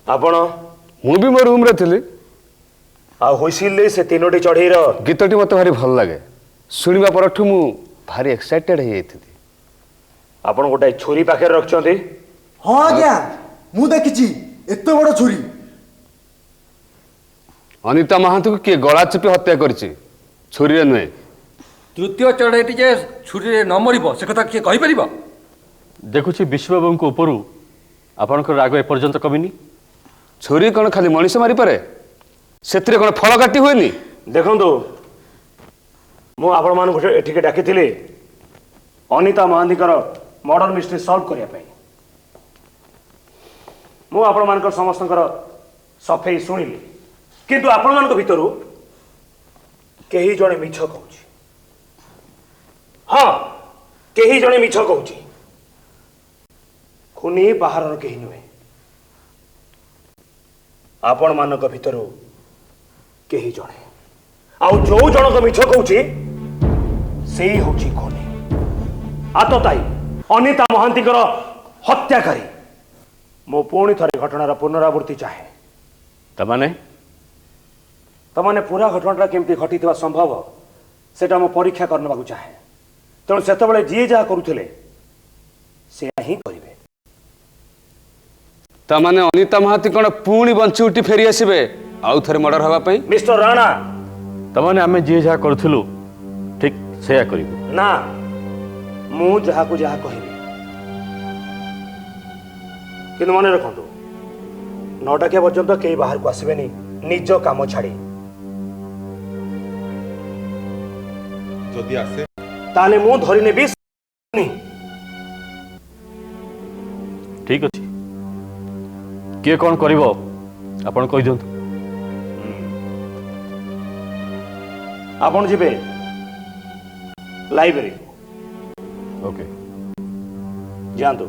ଆପଣ? ମୁଁ ବି ମୋ ରୁମ୍ରେ ଥିଲି। ଆଉ ହୁଇସିଲରେ ସେ ତିନୋଟି ଚଢ଼େଇର ଗୀତଟି ମୋତେ ଭାରି ଭଲ ଲାଗେ। ଶୁଣିବା ପରଠୁ ମୁଁ ଭାରି ଏକ୍ସାଇଟେଡ୍ ହେଇଯାଇଥିଲି। ଆପଣ ଗୋଟାଏ ଛୁରୀ ପାଖରେ ରଖିଛନ୍ତି? ହଁ ଆଜ୍ଞା ମୁଁ ଦେଖିଛି ଏତେ ବଡ଼ ଛୁରୀ। ଅନିତା ମହାନ୍ତିକୁ କିଏ ଗଳା ଚିପି ହତ୍ୟା କରିଛି, ଛୁରୀରେ ନୁହେଁ। ତୃତୀୟ ଚଢ଼େଇଟି ଯେ ଛୁରୀରେ ନ ମରିବ ସେ କଥା କିଏ କହିପାରିବ? ଦେଖୁଛି ବିଶ୍ୱବାବୁଙ୍କ ଉପରୁ ଆପଣଙ୍କର ରାଗ ଏପର୍ଯ୍ୟନ୍ତ କମିନି। ଛୁରୀ କ'ଣ ଖାଲି ମଣିଷ ମାରିପାରେ? ସେଥିରେ କ'ଣ ଫଳ କାଟି ହୁଏନି? ଦେଖନ୍ତୁ, ମୁଁ ଆପଣମାନଙ୍କୁ ଏଠିକି ଡାକିଥିଲି ଅନିତା ମହାନ୍ତିଙ୍କର ମର୍ଡର ମିଷ୍ଟ୍ରି ସଲ୍ଭ କରିବା ପାଇଁ। ମୁଁ ଆପଣମାନଙ୍କର ସମସ୍ତଙ୍କର ସଫେଇ ଶୁଣିଲି, କିନ୍ତୁ ଆପଣମାନଙ୍କ ଭିତରୁ କେହି ଜଣେ ମିଛ କହୁଛି। ହଁ, କେହି ଜଣେ ମିଛ କହୁଛି। ଖୁନି ବାହାରର କେହି ନୁହେଁ। ଆପଣମାନଙ୍କ ଭିତରୁ କେହି ଜଣେ। ଆଉ ଯୋଉ ଜଣକ ମିଛ କହୁଛି ସେଇ ହଉଛି ଖୁନି, ଆତତାୟୀ, ଅନିତା ମହାନ୍ତିଙ୍କର ହତ୍ୟାକାରୀ। ମୁଁ ପୁଣି ଥରେ ଘଟଣାର ପୁନରାବୃତ୍ତି ଚାହେଁ। ତାମାନେ ପୁରା ଘଟଣାଟା କେମିତି ଘଟିଥିବା ସମ୍ଭବ ସେଟା ମୁଁ ପରୀକ୍ଷା କରିନେବାକୁ ଚାହେଁ। ତେଣୁ ସେତେବେଳେ ଯିଏ ଯାହା କରୁଥିଲେ ସେୟା ହିଁ କରିବେ। ତାମାନେ ଅନିତା ମହାନ୍ତି କ'ଣ ପୁଣି ବଞ୍ଚି ଉଠି ଫେରି ଆସିବେ ଆଉ ଥରେ ମର୍ଡର ହେବା ପାଇଁ? ମିଷ୍ଟର ରାଣା, ତାମାନେ ଆମେ ଯିଏ ଯାହା କରୁଥିଲୁ ଠିକ୍ ସେୟା କରିବୁ? ନା, ମୁଁ ଯାହାକୁ ଯାହା କହିବି। କିନ୍ତୁ ମନେ ରଖନ୍ତୁ, 9ଟା ପର୍ଯ୍ୟନ୍ତ କେହି ବାହାରକୁ ଆସିବେନି ନିଜ କାମ ଛାଡ଼ି। ଯଦି ଆସେ ତାହେଲେ ମୁଁ ଧରି ନେବି। ठीक अच्छे किए कौन करिवो आपण कहि दियंतु। आपण जिबे लाइब्रेरी। ओके जानतु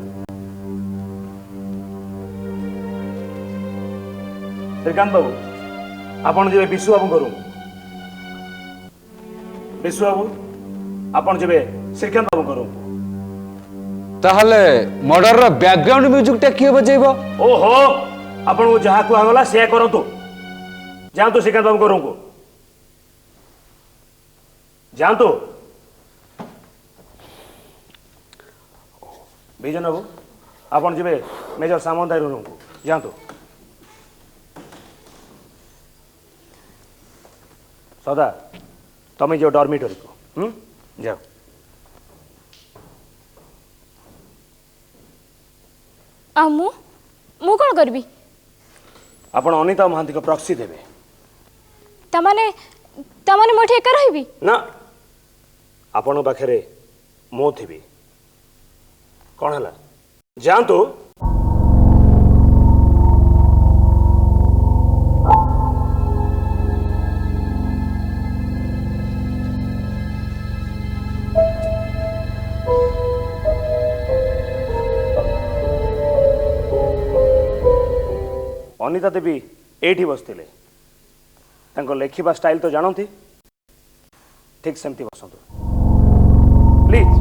श्रीकांत बाबू आपण जिबे विशु बाबू करू। विशु बाबू आपण जिबे श्रीकांत बाबू करू। ताहले मर्डर बैकग्राउंड म्यूजिक टा किए बजेइबो? ओहो आपण को जहा को आगला से करंतु। जानतु श्रीकांत बाबू करू को जानतु। विजन बाबू आपण जिबे मेजर सामंताई रूम को जानतु। सदा तमें जो डॉर्मिटरी को जाओ। आ मु कौन करबी? आपण अनिता महांती को प्रॉक्सी देबे। तमाने मोठी एका रहिबी ना आपण पाखरे मो थिबी। कौन है जानतु। अनिता देवी एठी बसथिले तांको लेखिबा स्टाइल तो जानती ठीक सेमती बसंतु प्लीज।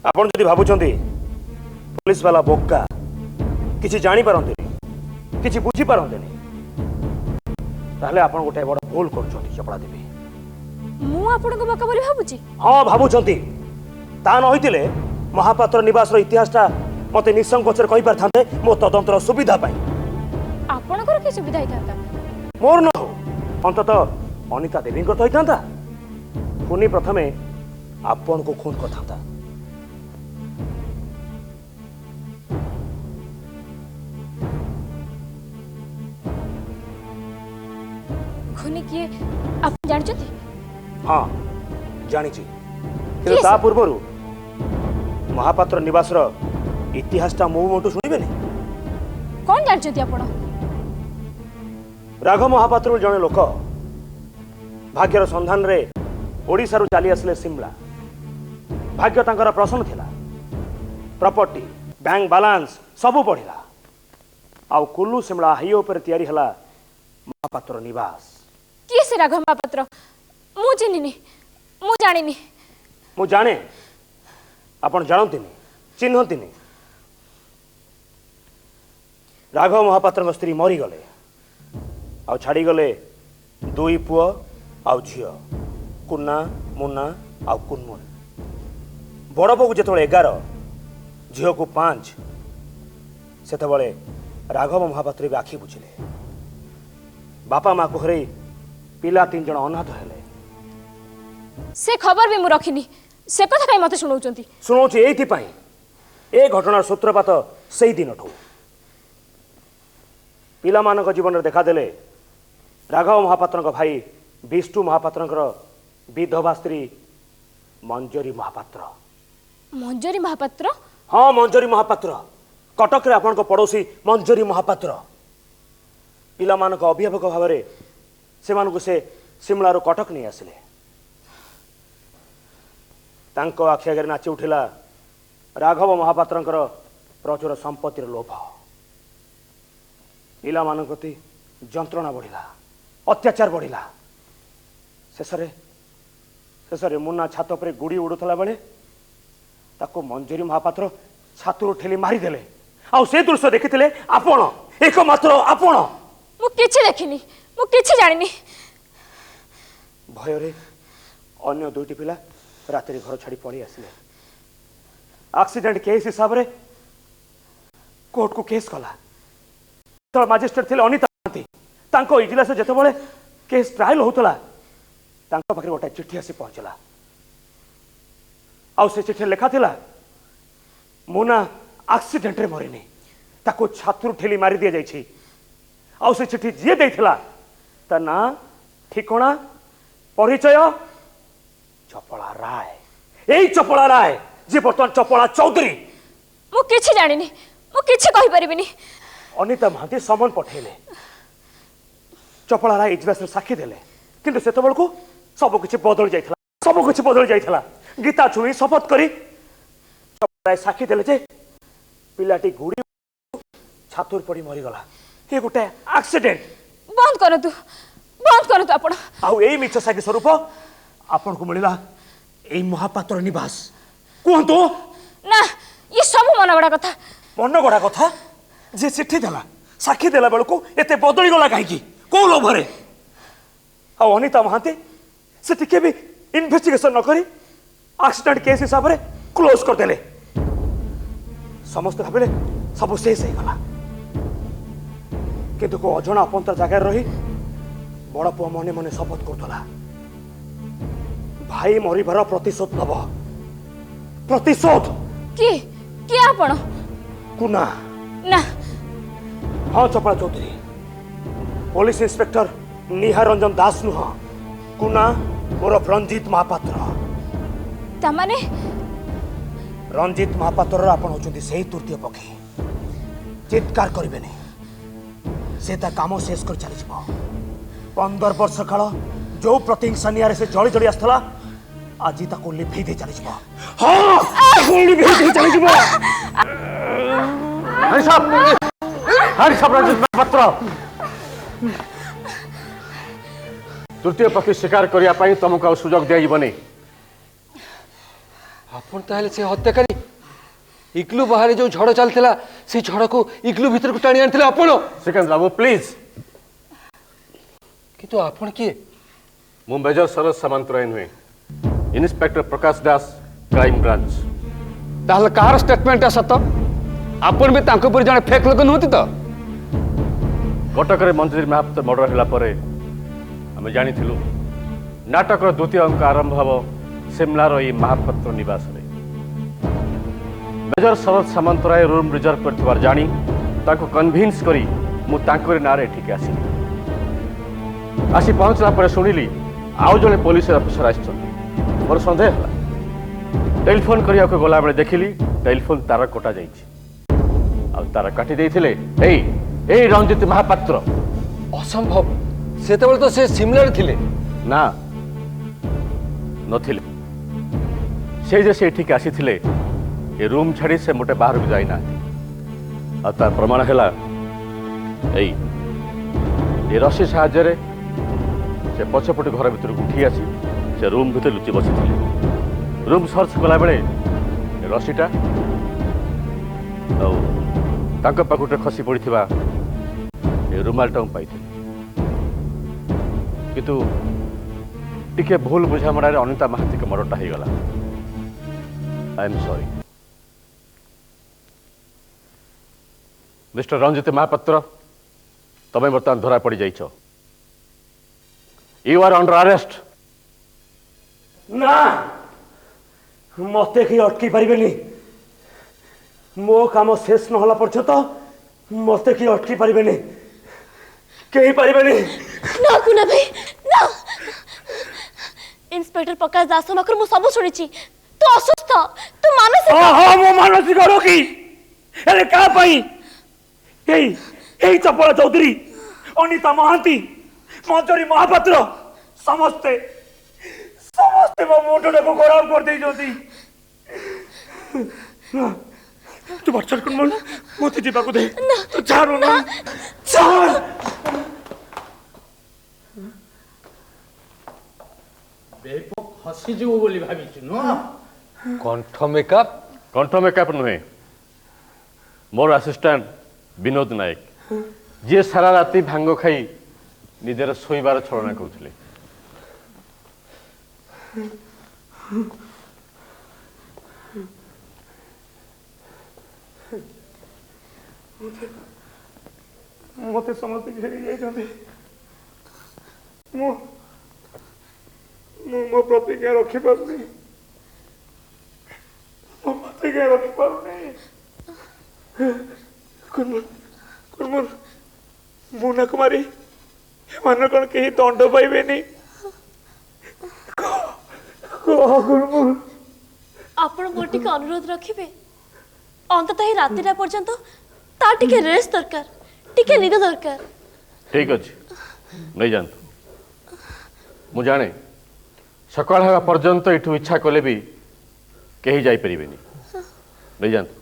आपण जदि भाबुचंती पुलिस वाला बोका किछि जानि पारंतेनी किछि बुझी पारंतेनी ताहले आपण गोटे बड़ भूल करछंती चपड़ा देवी। मु आपण को बोका बोली भाबुची? हां भाबुचंती ता न होइतिले महापात्र निवास इतिहासटा मते निसंकोचर कहि पारथांते मो तदंतर सुविधा पाई। आपणकर की सुविधा हितांता? मोर न हो अंततः अनिता देवी को तो हितांता। पुनी प्रथमे आपण को खून करथांता। खुनी किए आप जानछथि? हां जानि छी किंतु ता पूर्वरु महापात्र निवासर इतिहासटा मो मोटू सुनिबेनी। कौन जानछथि आपण? राघव महापात्र जने लोक भाग्यर संधान रे ओडिसा रु चली आसले सिमला। भाग्य तांकर प्रसन्न थिला। प्रॉपर्टी बैंक बैलेंस सब बढ़िला। आउ कुल्लू सिमला हाईवे पर तैयारी हला महापात्र निवास। किए से राघव महापात्र? मु चिन्हिनी मु जानिनी। मु जाने आपण जानंतिनी चिन्हंतिनी। राघव महापात्र स्त्री मरी गले आउ छाड़ी गले दुई पुआ आउ झियो कुन्ना मुन्ना आउ कुनमुन। बड़ पुओ जो 11 झील को 5 से राघव महापात्र भी आखि बुझिले। बापा माँ को हर पिला 3 जन अनाथ हेले। से खबर भी मु रखिनी से कथा कहीं मत शुणाउचंती? शुणाउची एथि पई ए घटनार सूत्रपात सेही दिन ठो पिला मानक जीवन देखा देले राघव महापात्र भाई विष्णु महापात्र विधवा स्त्री मंजरी महापात्र। मंजरी महापात्र? हाँ मंजरी महापात्र कटक रे आपण पड़ोसी मंजरी महापात्र। पिला मानक अभिभावक भाव से सिमलारू कटक नहीं आसिले। तांको आखि आगे नाची उठिला राघव महापात्र प्रचुर संपत्तिर लोभ। पिला मान प्रति जंत्रणा बढ़िला अत्याचार बढ़िला। शेष मुन्ना छात पर गुड़ी उड़ुला बेले ताको मंजरी महापात्र छातरू ठेली मारिदेले। आउ से दृश्य देखिथिले आपण एकमात्र आपण? मु किछि देखिनी मु किछि जानिनी। भय रे अन्य 2टी पिला रात्रि घर छाड़ी पड़ी आसिले। एक्सीडेंट केस हिसाब रे कोर्ट को केस कला। तो मजिस्ट्रेट थे अनिता महांती इजलास जिते केस ट्रायल होता पाखे गोटे चिठी आसी पहुंचला। आउ से चिठी लेखा थिला मुना एक्सीडेंट रे मरिनी ताको छातरू ठेली मारी दिया जाइछि। आउ से चिठी जी देइथिला ता ना ठिकाना परिचय चपला राय यही चपला राय जे बर्तमान चपला चौधरी मु किछि जानिनी मु किछि कहि परिबिनी अनिता महांती समन पठेले चपला राय इजलास साक्षी देले किंतु सेत बेलको सब किछि बदल जाइथला सब किछि बदल जाइथला गीता छुई शपथ करी चपला राय साक्षी देले जे पिलाटी गुड़ी छातुर पड़ी मरी गला ये गोटे एक्सीडेंट बंद करतु आपण आउ एई मिछ साक्षी स्वरूप आपण को मिलिला एई महापात्र निवास कहतो ना ये सब मन गड़ा कथा जे चिट्ठी देला साक्षी देला बेलको एते बदली गला काहे को लोभरे आ अनिता महांती से टिके भी इन्वेस्टिगेशन न करी एक्सीडेंट केस हिसाब रे क्लोज कर देले समस्त भाबिले सब शेष हो गला किंतु को अजणा अपंतर जगह रही बड़ पुआ मने मने शपथ करतला भाई मरिबार प्रतिशोध नब प्रतिशोध की आपण कुना ना हाँ चपला चौधरी पुलिस इंस्पेक्टर निहार रंजन दास नुह कुना मोर रंजित महापात्र तमाने रंजित महापात्र आपण होचंदी सही तृतीय पक्षी चित्कार करिबेनी से ता काम शेष कर चली जिवो 15 वर्ष काल जो प्रतिहिंसा नियारे से जळी जळी आस्थला आज ताको लिभि दे चली जिवो हां ताको लिभि दे चली जिवो हरि सब रंजित महापात्र तृतीय पक्षी शिकार करिया पाई तुमको सुजोग दिया जीवनी आपण ताहले से हत्याकारी इग्लू बाहर जो झड़ चलता से झड़ को इग्लू भीतर को टाणी आनी आपण श्रीकांत बाबू प्लीज किंतु आपण किए मु मेजर सरोज सामंतराय नुहे इन्स्पेक्टर प्रकाश दास क्राइम ब्रांच ताहले कार स्टेटमेंट सत आपण भी तांको पर जने फेक लोक नहुति तो कटक मंत्री महापात्र मर्डर होला परे आम जानी नाटक द्वितीय अंक आरंभ हम सिमलार ये महापात्र निवास रे major Saroj Samantaray room reserve कर जानी ताको कन्विन्स करी मु तांकरी नारे ठीक आसी पहुंचला पर शुणिली आउ जड़े पुलिस अफिसर आसछन मोर संदेह है टेलीफोन करिया को गला बेले देखिली टेलीफोन तार कटा जाइछि आ तार काटी देथिले एई रंजित महापात्र असंभव सेतेबेले तो से सिमला रे थिले ना नथिले से जे से ठीक आसीथिले ए रूम छाड़ी से मोटे बाहर को जाई ना आ तार प्रमाण हैला ए रस्सी साहाय्य रे से पछपटे घर भीतर उठी आसी से रूम भीतर लुचि बसी रूम सर्च कला बेले रस्सीटा तांको पाखुटे खसी पड़िथिबा ए रुमालटा पाइथिले किंतु टिके भूल बुझामणारे अनिता महांती के मर्डरटा हो गला I am sorry mister Ranjit Mohapatra तमें बर्तमान धरा पड़ जाइछ यू आर अंडर अरेस्ट ना मते कि अटकी पारिबेनी मो काम शेष न होला पर्यंत मते कि अटकी पारिबेनी केही पारिबेनी ना कुना भाई ना इंस्पेक्टर प्रकाश दास मकर मु सब सुनिछि तू असुस्थ तू मानसिक हां मो मानसिक रोगी एले का पई एई चपला चौधरी अनिता महांती मंजरी महापात्र समस्ते समस्ते मो मुंडे को खराब कर दे जोती तू बच्चा कौन बोल मोती जीवा को दे तू झाड़ू ना झाड़ बेपो खसी जीव बोली भाबिछु न कंठ मेकअप नुहे मोर असिस्टेंट विनोद नायक जी सारा राति भांग खाई निजर शोइबार छलना करथिले मते समस्त घेरी जाई जंदे मो प्रतिज्ञा रखी पारुनी मो प्रतिज्ञा रखी पारुनी कुर्मुर मुना कुमारी मान कौन कहीं दंड पाइबेनी ଆପଣ ମୋର ଟିକେ ଅନୁରୋଧ ରଖିବେ ଅନ୍ତତଃ ଏହି ରାତିଟା ପର୍ଯ୍ୟନ୍ତ ତା ଟିକେ ରେଷ୍ଟ ଦରକାର ଟିକେ ନିଦ ଦରକାର। ठीक अच्छे नहीं जानतु मु जाने सकाळ हेबा पर्यंत एठू इच्छा कले भी कहीं जाई परिबेनी नहीं जानतु।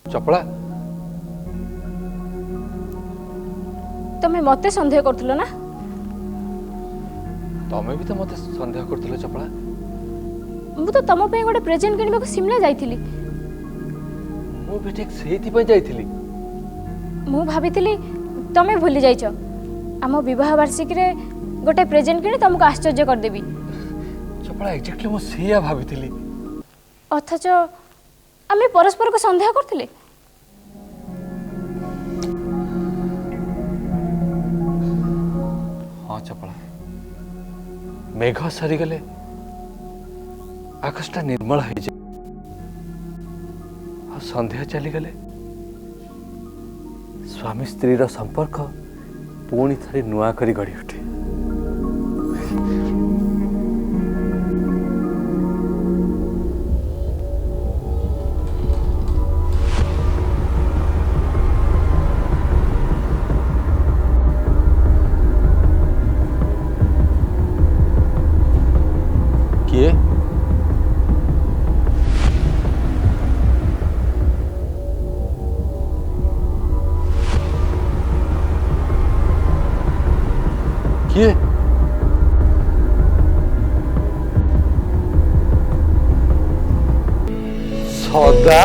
चपला तमे मते संदेह करथलो ना? तमे भी तो मते संदेह करथलो चपला। मु तो तम पे गोटे प्रेजेंट किनिबा को शिमला जाइथिली। मो भी ठीक सेहिति पे जाइथिली। मु भाबिथिली तमे भूली जाइछ आम विवाह वार्षिकी रे गोटे प्रेजेंट किनि तुमको आश्चर्य कर देबी। चपला एक्जेक्टली मो सेया भाबिथिली। अथच आमे परस्पर को संदेह करथिले। हाँ चपला मेघ सरी गले आकाशटा निर्मल हो जाए संध्या चली गले स्वामी स्त्री रो संपर्क पुणी थरे नुआ करी गढ़ी उठे। किए किए सदा